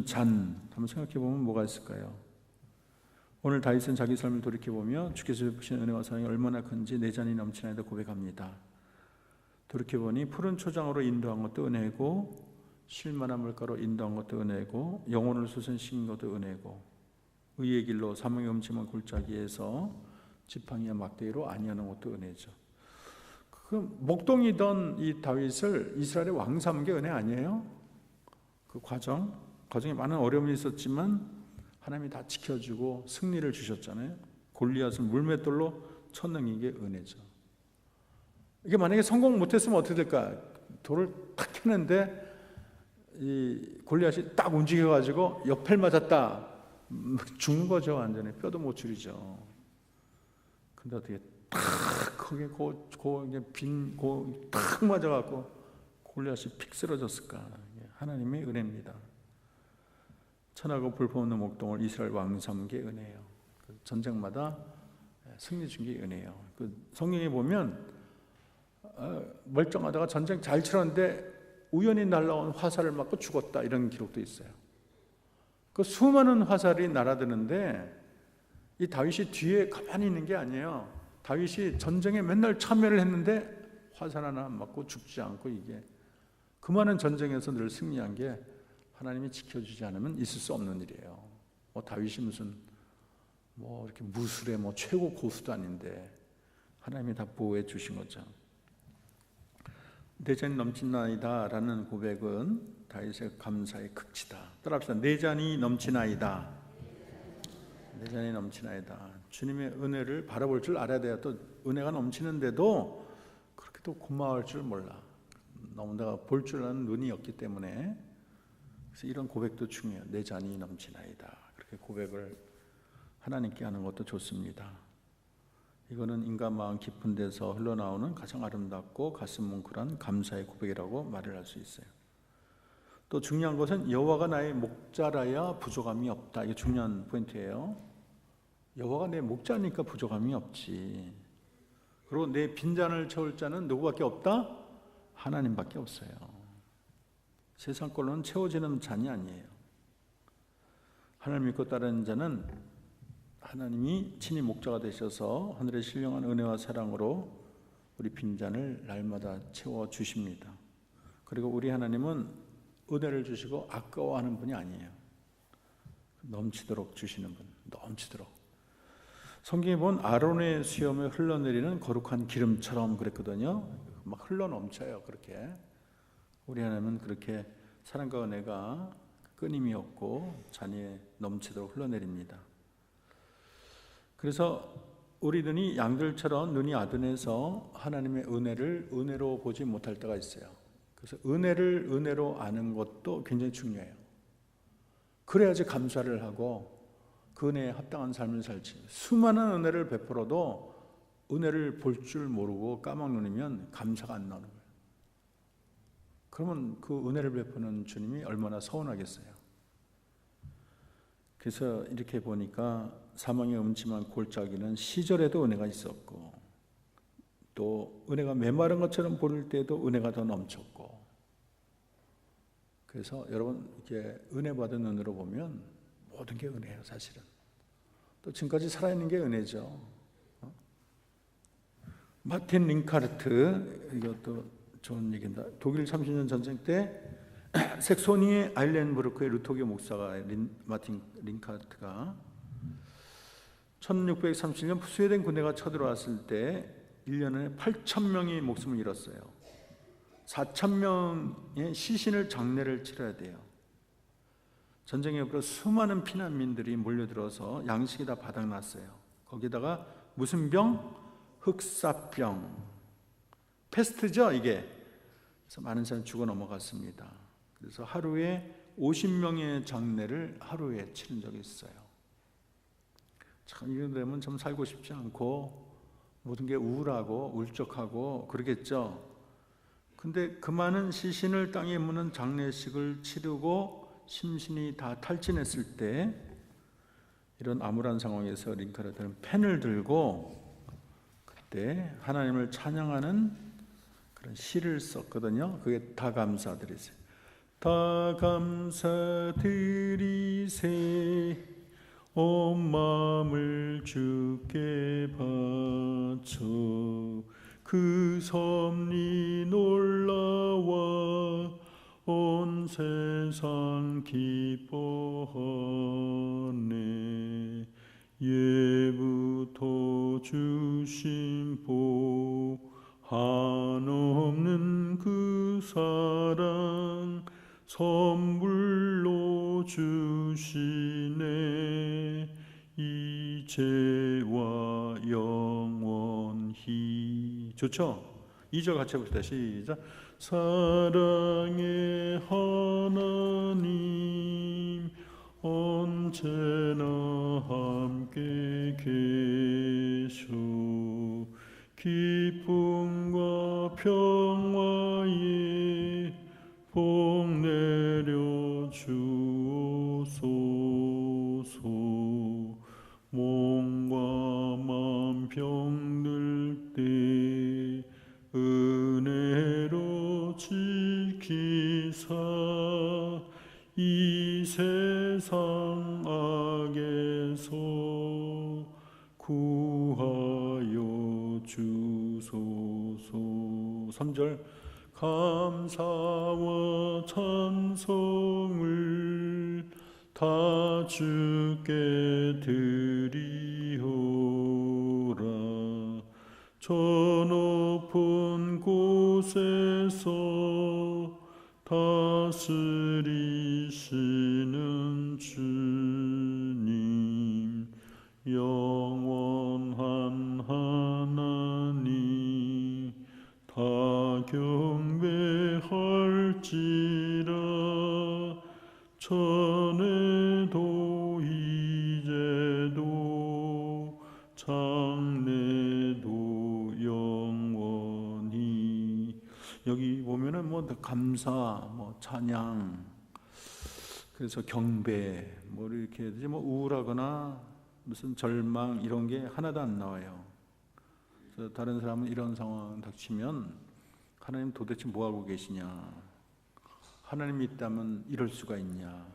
잔, 한번 생각해 보면 뭐가 있을까요? 오늘 다윗은 자기 삶을 돌이켜보며 주께서 베푸신 은혜와 사랑이 얼마나 큰지 내 잔이 넘치나이다 고백합니다. 돌이켜보니 푸른 초장으로 인도한 것도 은혜고, 실만한 물가로 인도한 것도 은혜고, 영혼을 솟으신 것도 은혜고, 의의 길로 사망의 음침한 골짜기에서 지팡이와 막대기로 안위하는 것도 은혜죠. 그 목동이던 이 다윗을 이스라엘의 왕 삼은 게 은혜 아니에요? 그 과정에 많은 어려움이 있었지만 하나님이 다 지켜주고 승리를 주셨잖아요. 골리앗을 물맷돌로 쳐넘긴 게 은혜죠. 이게 만약에 성공 못했으면 어떻게 될까? 돌을 탁 켜는데 이 골리앗이 딱 움직여가지고 옆을 맞았다, 죽는 거죠. 완전히 뼈도 못 추리죠. 근데 어떻게 탁 거기에 탁 맞아갖고 골리앗이 픽 쓰러졌을까? 하나님의 은혜입니다. 천하고 불법없는 목동을 이스라엘 왕 삼은 게 은혜예요. 전쟁마다 승리 준 게 은혜예요. 그 성경에 보면 멀쩡하다가 전쟁 잘 치렀는데 우연히 날라온 화살을 맞고 죽었다, 이런 기록도 있어요. 그 수많은 화살이 날아드는데 이 다윗이 뒤에 가만히 있는 게 아니에요. 다윗이 전쟁에 맨날 참여를 했는데 화살 하나 안 맞고 죽지 않고, 이게 그 많은 전쟁에서 늘 승리한 게 하나님이 지켜주지 않으면 있을 수 없는 일이에요. 다윗이 무슨 이렇게 무술의 최고 고수도 아닌데 하나님이 다 보호해 주신 거죠. 내 잔이 넘치나이다 라는 고백은 다윗의 감사의 극치다. 따라합시다. 내 잔이 넘치나이다. 내 잔이 넘치나이다. 주님의 은혜를 바라볼 줄 알아야 돼요. 또 은혜가 넘치는데도 그렇게 또 고마울 줄 몰라. 너무 내가 볼 줄 아는 눈이 없기 때문에. 그래서 이런 고백도 중요해요. 내 잔이 넘치나이다. 그렇게 고백을 하나님께 하는 것도 좋습니다. 이거는 인간 마음 깊은 데서 흘러나오는 가장 아름답고 가슴 뭉클한 감사의 고백이라고 말을 할 수 있어요. 또 중요한 것은 여호와가 나의 목자라야 부족함이 없다. 이게 중요한 포인트예요. 여호와가 내 목자니까 부족함이 없지. 그리고 내 빈잔을 채울 자는 누구밖에 없다? 하나님밖에 없어요. 세상 걸로는 채워지는 잔이 아니에요. 하나님 믿고 따르는 자는 하나님이 친히 목자가 되셔서 하늘의 신령한 은혜와 사랑으로 우리 빈잔을 날마다 채워주십니다. 그리고 우리 하나님은 은혜를 주시고 아까워하는 분이 아니에요. 넘치도록 주시는 분, 넘치도록. 성경에 본 아론의 수염에 흘러내리는 거룩한 기름처럼 그랬거든요. 막 흘러넘쳐요. 그렇게 우리 하나님은 그렇게 사랑과 은혜가 끊임이 없고 잔이 넘치도록 흘러내립니다. 그래서 우리 눈이 양들처럼 눈이 아둔해서 하나님의 은혜를 은혜로 보지 못할 때가 있어요. 그래서 은혜를 은혜로 아는 것도 굉장히 중요해요. 그래야지 감사를 하고 그 은혜에 합당한 삶을 살지. 수많은 은혜를 베풀어도 은혜를 볼 줄 모르고 까막눈이면 감사가 안 나오는 거예요. 그러면 그 은혜를 베푸는 주님이 얼마나 서운하겠어요. 그래서 이렇게 보니까 사망의 음침한 골짜기는 시절에도 은혜가 있었고, 또 은혜가 메마른 것처럼 보일 때도 은혜가 더 넘쳤고, 그래서 여러분 이렇게 은혜 받은 눈으로 보면 모든 게 은혜예요, 사실은. 또 지금까지 살아있는 게 은혜죠. 마틴 링카르트, 이것도 좋은 얘기입니다. 독일 30년 전쟁 때 색소니 아일렌부르크의 루토교 목사가 마틴 링카르트가 1637년 스웨덴 군대가 쳐들어왔을 때 1년에 8,000명이 목숨을 잃었어요. 4,000명의 시신을 장례를 치러야 돼요. 전쟁의 여부로 수많은 피난민들이 몰려들어서 양식이 다 바닥났어요. 거기다가 무슨 병? 흑사병. 패스트죠, 이게. 그래서 많은 사람이 죽어 넘어갔습니다. 그래서 하루에 50명의 장례를 하루에 치른 적이 있어요. 참 이런 데면 참 살고 싶지 않고 모든 게 우울하고 울적하고 그러겠죠. 근데 그 많은 시신을 땅에 묻는 장례식을 치르고 심신이 다 탈진했을 때 이런 암울한 상황에서 링카르트는 펜을 들고 그때 하나님을 찬양하는 그런 시를 썼거든요. 그게 다 감사드리세요. 다 감사드리세 온 마음을 주께 바쳐 그 섭리 놀라와 온 세상 기뻐하네. 예부터 주신 복 한없는 그 사랑 선물로 주시네. 이제와 영원히. 좋죠? 2절 같이 해봅시다. 시작. 사랑의 하나님 언제나 함께 계셔 기쁨과 평화에 복 내려 주옵소서. 몸과 마음 병들 때 은혜로 지키사 이 세상 악에서 구하여 주소서. 3절 감사와 찬송을 다 주께 드리오라. 저 높은 곳에서 다스리시는 주님 영원한 하나님 다 경배할지라. 전에도 이제도 장래도 영원히. 여기 보면은 뭐 감사, 뭐 찬양, 그래서 경배, 뭐 이렇게 해야 되지, 뭐 우울하거나 무슨 절망 이런 게 하나도 안 나와요. 그래서 다른 사람은 이런 상황 닥치면 하나님 도대체 뭐 하고 계시냐? 하나님이 있다면 이럴 수가 있냐?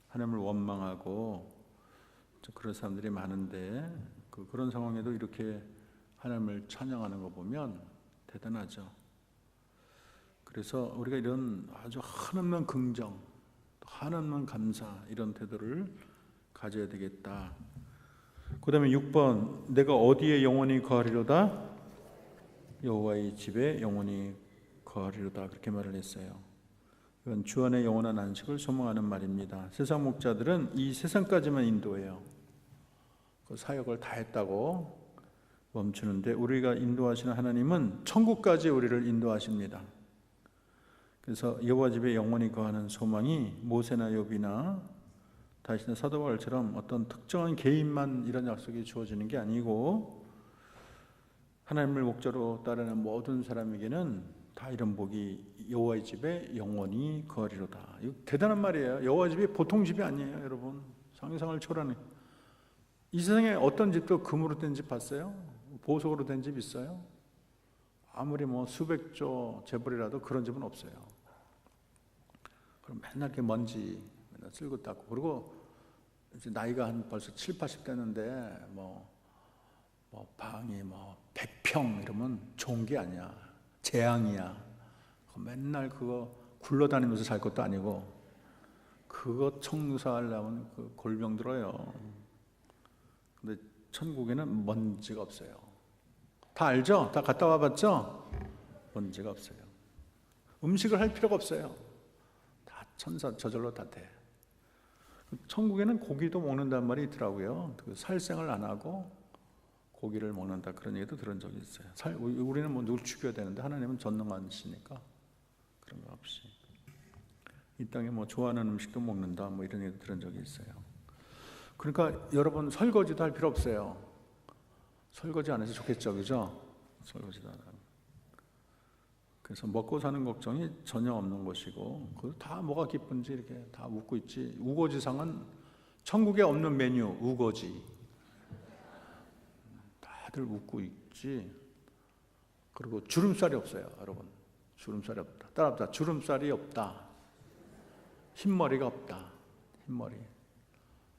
하나님을 원망하고 그런 사람들이 많은데 그런 상황에도 이렇게 하나님을 찬양하는 거 보면 대단하죠. 그래서 우리가 이런 아주 한없는 긍정, 한없는 감사 이런 태도를 가져야 되겠다. 그 다음에 6번 내가 어디에 영원히 거하리로다? 여호와의 집에 영원히 거하리로다. 그렇게 말을 했어요. 이건 주 안의 영원한 안식을 소망하는 말입니다. 세상 목자들은 이 세상까지만 인도해요. 그 사역을 다 했다고 멈추는데 우리가 인도하시는 하나님은 천국까지 우리를 인도하십니다. 그래서 여호와 집에 영원히 거하는 소망이 모세나 욥이나 다윗이나 사도 바울처럼 어떤 특정한 개인만 이런 약속이 주어지는 게 아니고 하나님을 목자로 따르는 모든 사람에게는 다 이런 복이 여호와의 집에 영원히 거하리로다. 이거 대단한 말이에요. 여호와 집이 보통 집이 아니에요, 여러분. 상상을 초월하는. 이 세상에 어떤 집도 금으로 된 집 봤어요? 보석으로 된 집 있어요? 아무리 뭐 수백조 재벌이라도 그런 집은 없어요. 그럼 맨날 이렇게 먼지 맨날 쓸고 닦고, 그리고 이제 나이가 한 벌써 7, 80 됐는데 뭐 방이 뭐 100평 이러면 좋은 게 아니야. 재앙이야. 맨날 그거 굴러다니면서 살 것도 아니고, 그거 청소하려면 그 골병 들어요. 근데 천국에는 먼지가 없어요. 다 알죠? 다 갔다 와봤죠? 먼지가 없어요. 음식을 할 필요가 없어요. 다 천사 저절로 다 돼. 천국에는 고기도 먹는단 말이 있더라고요. 그 살생을 안 하고 고기를 먹는다, 그런 얘기도 들은 적이 있어요. 우리는 뭐 누굴 죽여야 되는데 하나님은 전능하시니까 그런 거 없이 이 땅에 뭐 좋아하는 음식도 먹는다, 뭐 이런 얘기도 들은 적이 있어요. 그러니까 여러분 설거지도 할 필요 없어요. 설거지 안 해서 좋겠죠, 그죠? 설거지도 안 하고. 그래서 먹고 사는 걱정이 전혀 없는 것이고, 그 다 뭐가 기쁜지 이렇게 다 웃고 있지. 우거지상은 천국에 없는 메뉴, 우거지. 다들 웃고 있지. 그리고 주름살이 없어요, 여러분. 주름살이 없다. 따라합시다. 주름살이 없다. 흰머리가 없다. 흰머리.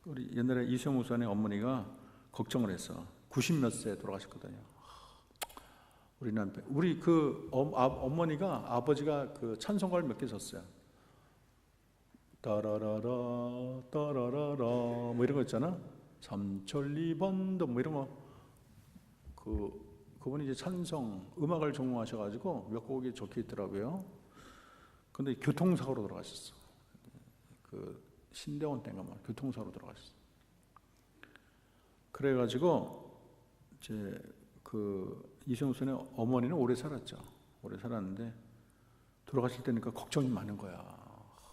우리 옛날에 이수영 목사님 어머니가 걱정을 했어. 90몇 세에 돌아가셨거든요. 우리 남편, 우리 그 어머니가, 아버지가 그 찬송가를 몇 개 썼어요. 따라라라 따라라라 뭐 이런 거 있잖아. 삼천리 번도 뭐 이런 거. 그분이 이제 찬송 음악을 전공하셔가지고 몇 곡이 적혀 있더라고요. 근데 교통사고로 돌아가셨어. 그 신대원 때인가 막 교통사고로 돌아가셨어. 그래가지고 이제 그 이승훈의 어머니는 오래 살았죠. 오래 살았는데 돌아가실 때니까 걱정이 많은 거야.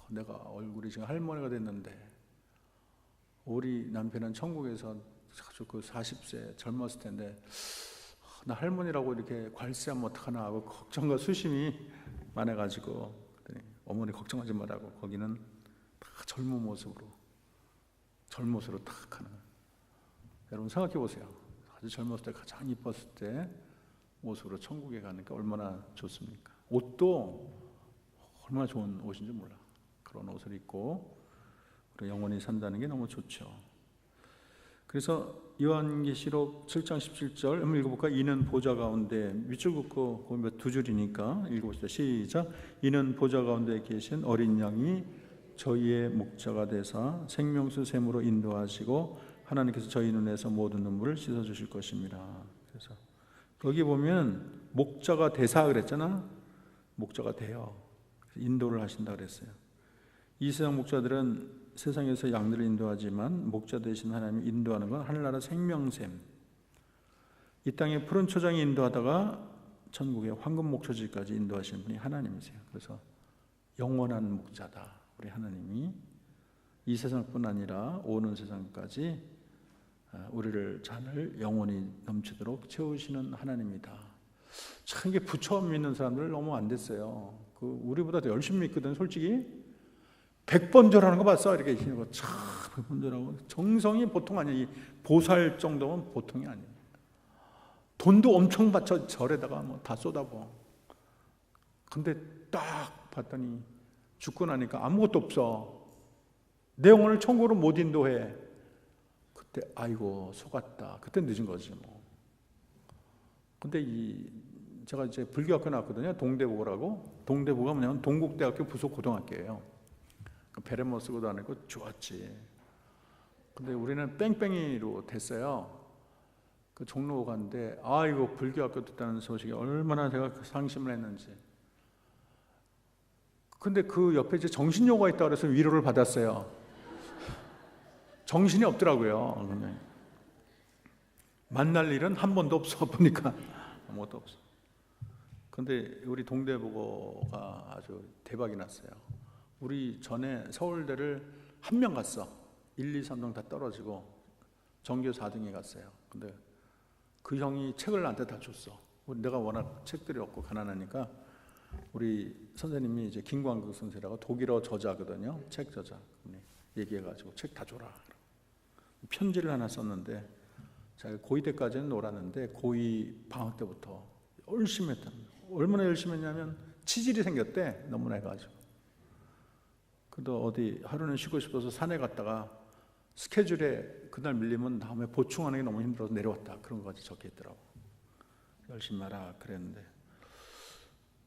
내가 얼굴이 지금 할머니가 됐는데 우리 남편은 천국에서 아주 그 40세 젊었을 텐데 나 할머니라고 이렇게 관세하면 어떡하나 하고 걱정과 수심이 많아가지고, 어머니 걱정하지 말라고 거기는 다 젊은 모습으로 탁 하는. 여러분 생각해 보세요. 아주 젊었을 때 가장 이뻤을 때 모습으로 천국에 가니까 얼마나 좋습니까? 옷도 얼마나 좋은 옷인지 몰라. 그런 옷을 입고 영원히 산다는 게 너무 좋죠. 그래서 요한계시록 7장 17절 한번 읽어볼까? 이는 보좌 가운데, 밑줄 긋고 보면 두 줄이니까 읽어봅시다. 시작. 이는 보좌 가운데 계신 어린 양이 저희의 목자가 되사 생명수 샘으로 인도하시고 하나님께서 저희 눈에서 모든 눈물을 씻어주실 것입니다. 그래서 여기 보면 목자가 되사 그랬잖아. 목자가 돼요. 인도를 하신다 그랬어요. 이 세상 목자들은 세상에서 양들을 인도하지만 목자 되신 하나님이 인도하는 건 하늘나라 생명샘. 이 땅에 푸른 초장이 인도하다가 천국의 황금 목초지까지 인도하시는 분이 하나님이세요. 그래서 영원한 목자다. 우리 하나님이 이 세상뿐 아니라 오는 세상까지 우리를 잔을 영원히 넘치도록 채우시는 하나님이다. 참 이게 부처 믿는 사람들 너무 안 됐어요. 그 우리보다 더 열심히 믿거든. 솔직히 100번 절하는 거 봤어? 이렇게 참 100번 절하고 정성이 보통 아니야. 이 보살 정도면 보통이 아니에요. 돈도 엄청 받쳐 절에다가 뭐 다 쏟아부어. 근데 딱 봤더니 죽고 나니까 아무것도 없어. 내 영혼을 천국으로 못 인도해. 그때 아이고 속았다. 그때 늦은 거지 뭐. 근데 제가 이제 불교학교 나왔거든요. 동대부고라고. 동대부가 뭐냐면 동국대학교 부속고등학교예요. 배려 못 쓰고 다니고 좋았지. 근데 우리는 뺑뺑이로 됐어요. 그 종로 갔는데 아이고 불교학교 됐다는 소식에 얼마나 제가 상심을 했는지. 근데 그 옆에 이제 정신요가 있다고 그래서 위로를 받았어요. 정신이 없더라고요. 만날 일은 한 번도 없어. 보니까 아무것도 없어. 근데 우리 동대부고가 아주 대박이 났어요. 우리 전에 서울대를 한 명 갔어. 1, 2, 3등 다 떨어지고 전교 4등에 갔어요. 근데 그 형이 책을 나한테 다 줬어. 내가 워낙 책들이 없고 가난하니까 우리 선생님이 이제 김광국 선생이라고 독일어 저자거든요. 책 저자. 얘기해가지고 책 다 줘라. 편지를 하나 썼는데 제가 고2 때까지는 놀았는데 고2 방학 때부터 열심히 했답니다. 얼마나 열심히 했냐면 치질이 생겼대. 너무나 해가지고. 그래도 어디 하루는 쉬고 싶어서 산에 갔다가 스케줄에 그날 밀리면 다음에 보충하는 게 너무 힘들어서 내려왔다. 그런 거까지 적혀 있더라고. 열심히 하라 그랬는데.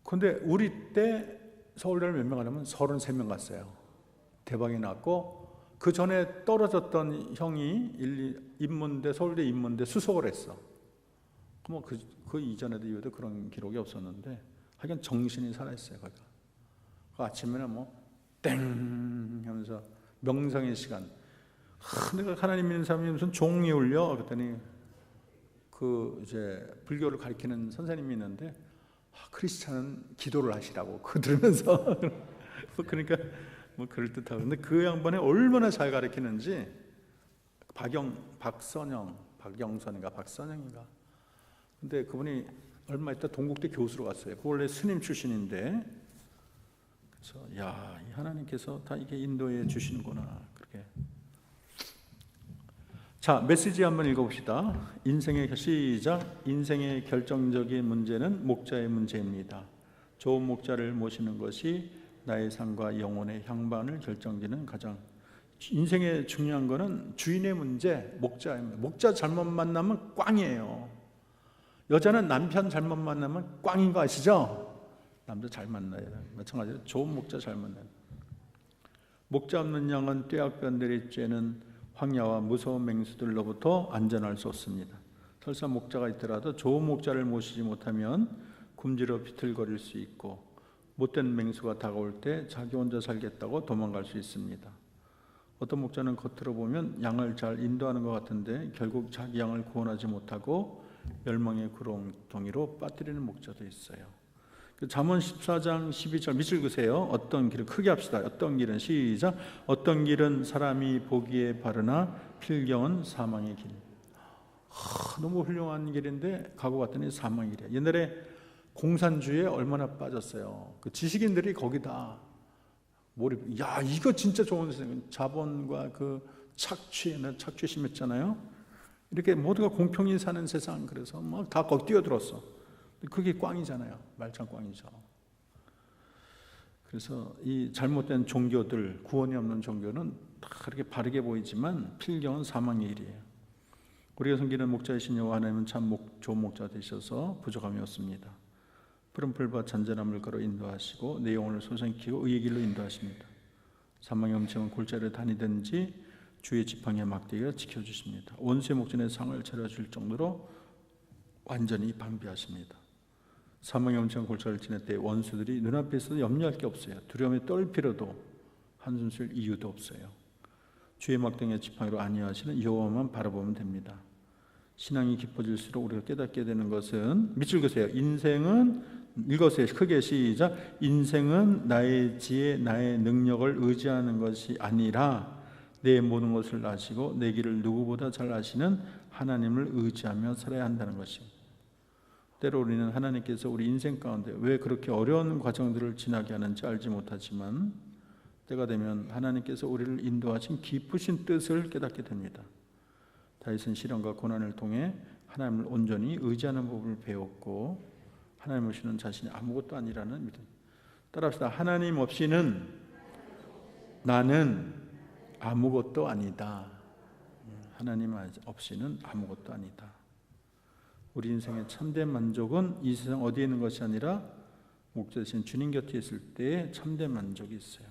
근데 우리 때 서울대를 몇 명 가냐면 33명 갔어요. 대박이 났고, 그 전에 떨어졌던 형이 인문대, 서울대 인문대 수석을 했어. 뭐 그 이전에도 이후에도 그런 기록이 없었는데, 하여간 정신이 살아있어요. 거기가. 그 아침에는 뭐 땡 하면서 명상의 시간. 내가 하나님 믿는 사람이 무슨 종이 울려? 그랬더니 그 이제 불교를 가르치는 선생님이 있는데, 크리스찬은 기도를 하시라고 그거 들으면서 그러니까 뭐 그럴듯하고. 근데 그 양반이 얼마나 잘 가르치는지. 박선영인가. 근데 그분이 얼마 있다 동국대 교수로 갔어요. 그 원래 스님 출신인데. 그래서 야, 이 하나님께서 다 이게 인도해 주시는구나. 그렇게. 자, 메시지 한번 읽어봅시다. 시작. 인생의 결정적인 문제는 목자의 문제입니다. 좋은 목자를 모시는 것이 나의 삶과 영혼의 향방을 결정짓는 가장 인생의 중요한 거는 주인의 문제, 목자입니다. 목자 잘못 만나면 꽝이에요. 여자는 남편 잘못 만나면 꽝인 거 아시죠? 남자 잘 만나야 돼요. 마찬가지로 좋은 목자 잘 만나야 돼요. 목자 없는 양은 떼약변들이 쬐는 황야와 무서운 맹수들로부터 안전할 수 없습니다. 설사 목자가 있더라도 좋은 목자를 모시지 못하면 굶주려 비틀거릴 수 있고, 못된 맹수가 다가올 때 자기 혼자 살겠다고 도망갈 수 있습니다. 어떤 목자는 겉으로 보면 양을 잘 인도하는 것 같은데 결국 자기 양을 구원하지 못하고 멸망의 구렁텅이로 빠뜨리는 목자도 있어요. 잠언 14장 12절 밑줄 그세요. 어떤 길은, 크게 합시다. 어떤 길은, 시작. 어떤 길은 사람이 보기에 바르나 필경은 사망의 길. 너무 훌륭한 길인데 가고 갔더니 사망의 길이야. 옛날에 공산주의에 얼마나 빠졌어요. 그 지식인들이 거기다 몰입. 야, 이거 진짜 좋은 세상. 자본과 그 착취 심했잖아요. 이렇게 모두가 공평히 사는 세상. 그래서 막 다 거기 뛰어들었어. 그게 꽝이잖아요. 말짱 꽝이죠. 그래서 이 잘못된 종교들, 구원이 없는 종교는 다 그렇게 바르게 보이지만 필경은 사망의 일이에요. 우리가 섬기는 목자이신 여호와 하나님은 참 좋은 목자 되셔서 부족함이 없습니다. 푸른 풀과 잔잔한 물가로 인도하시고 내 영혼을 소생키고 의의 길로 인도하십니다. 사망의 음침한 골짜기를 다니든지 주의 지팡이와 막대기가 지켜주십니다. 원수의 목전에 상을 차려줄 정도로 완전히 방비하십니다. 사망의 음침한 골짜기를 지날 때 원수들이 눈앞에 있어도 염려할 게 없어요. 두려움에 떨 필요도 한숨 쉴 이유도 없어요. 주의 막대기와 지팡이로 안위하시는 여호와만 바라보면 됩니다. 신앙이 깊어질수록 우리가 깨닫게 되는 것은, 밑줄 그세요. 인생은, 읽으세요. 크게 시작. 인생은 나의 지혜, 나의 능력을 의지하는 것이 아니라 내 모든 것을 아시고 내 길을 누구보다 잘 아시는 하나님을 의지하며 살아야 한다는 것입니다. 때로 우리는 하나님께서 우리 인생 가운데 왜 그렇게 어려운 과정들을 지나게 하는지 알지 못하지만 때가 되면 하나님께서 우리를 인도하신 깊으신 뜻을 깨닫게 됩니다. 다윗은 시련과 고난을 통해 하나님을 온전히 의지하는 법을 배웠고 하나님 없이는 자신이 아무것도 아니라는 믿음. 따라합시다. 하나님 없이는 나는 아무것도 아니다. 하나님 없이는 아무것도 아니다. 우리 인생의 참된 만족은 이 세상 어디에 있는 것이 아니라 목자 되신 주님 곁에 있을 때의 참된 만족이 있어요.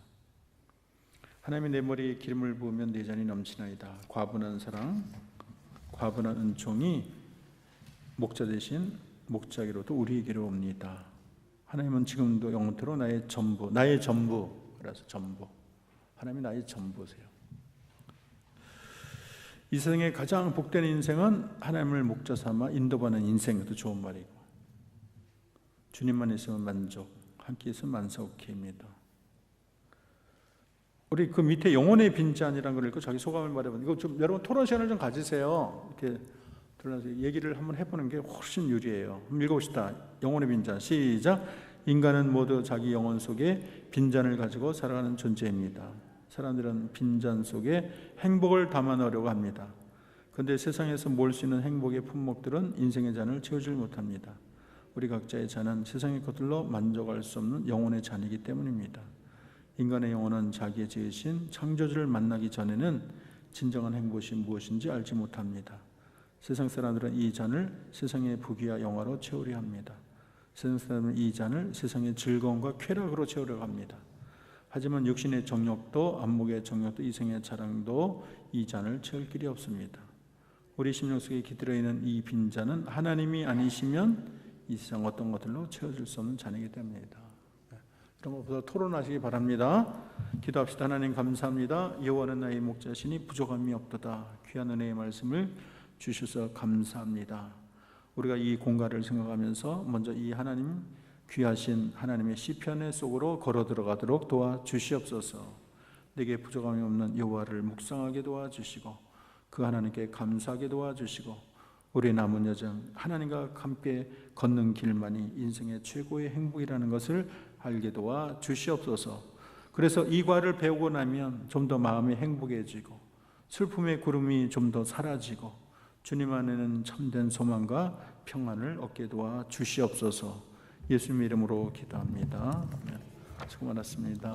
하나님이 내 머리에 기름을 부으면 내 잔이 넘치나이다. 과분한 사랑, 과분한 은총이 목자 되신 목자기로도 우리에게로 옵니다. 하나님은 지금도 영원토록 나의 전부, 그래서 전부. 하나님이 나의 전부세요. 이 세상의 가장 복된 인생은 하나님을 목자 삼아 인도받는 인생. 그것도 좋은 말이고, 주님만 있으면 만족, 함께 있으면 만사오케이입니다. 우리 그 밑에 영혼의 빈잔이라는 걸 읽고 자기 소감을 말해보는, 이거 좀 여러분 토론 시간을 좀 가지세요. 이렇게 들어서 얘기를 한번 해보는 게 훨씬 유리해요. 한번 읽어봅시다. 영혼의 빈잔 시작. 인간은 모두 자기 영혼 속에 빈잔을 가지고 살아가는 존재입니다. 사람들은 빈잔 속에 행복을 담아넣으려고 합니다. 그런데 세상에서 모을 수 있는 행복의 품목들은 인생의 잔을 채우지 못합니다. 우리 각자의 자는 세상의 것들로 만족할 수 없는 영혼의 잔이기 때문입니다. 인간의 영혼은 자기의 지으신 창조주를 만나기 전에는 진정한 행복이 무엇인지 알지 못합니다. 세상 사람들은 이 잔을 세상의 부귀와 영화로 채우려 합니다. 세상 사람은 이 잔을 세상의 즐거움과 쾌락으로 채우려고 합니다. 하지만 육신의 정욕도 안목의 정욕도 이생의 자랑도 이 잔을 채울 길이 없습니다. 우리 심령 속에 깃들어 있는 이 빈잔은 하나님이 아니시면 이 세상 어떤 것들로 채워질 수 없는 잔이기 때문입니다. 그런 것보다 토론하시기 바랍니다. 기도합시다. 하나님 감사합니다. 여호와는 나의 목자시니 부족함이 없도다. 귀한 은혜의 말씀을 주셔서 감사합니다. 우리가 이 공간을 생각하면서 먼저 이 하나님 귀하신 하나님의 시편의 속으로 걸어 들어가도록 도와주시옵소서. 내게 부족함이 없는 여호와를 묵상하게 도와주시고 그 하나님께 감사하게 도와주시고 우리 남은 여정 하나님과 함께 걷는 길만이 인생의 최고의 행복이라는 것을 알게 도와주시옵소서. 그래서 이 과를 배우고 나면 좀 더 마음이 행복해지고 슬픔의 구름이 좀 더 사라지고 주님 안에는 참된 소망과 평안을 얻게 도와주시옵소서. 예수님 이름으로 기도합니다. 수고 많았습니다.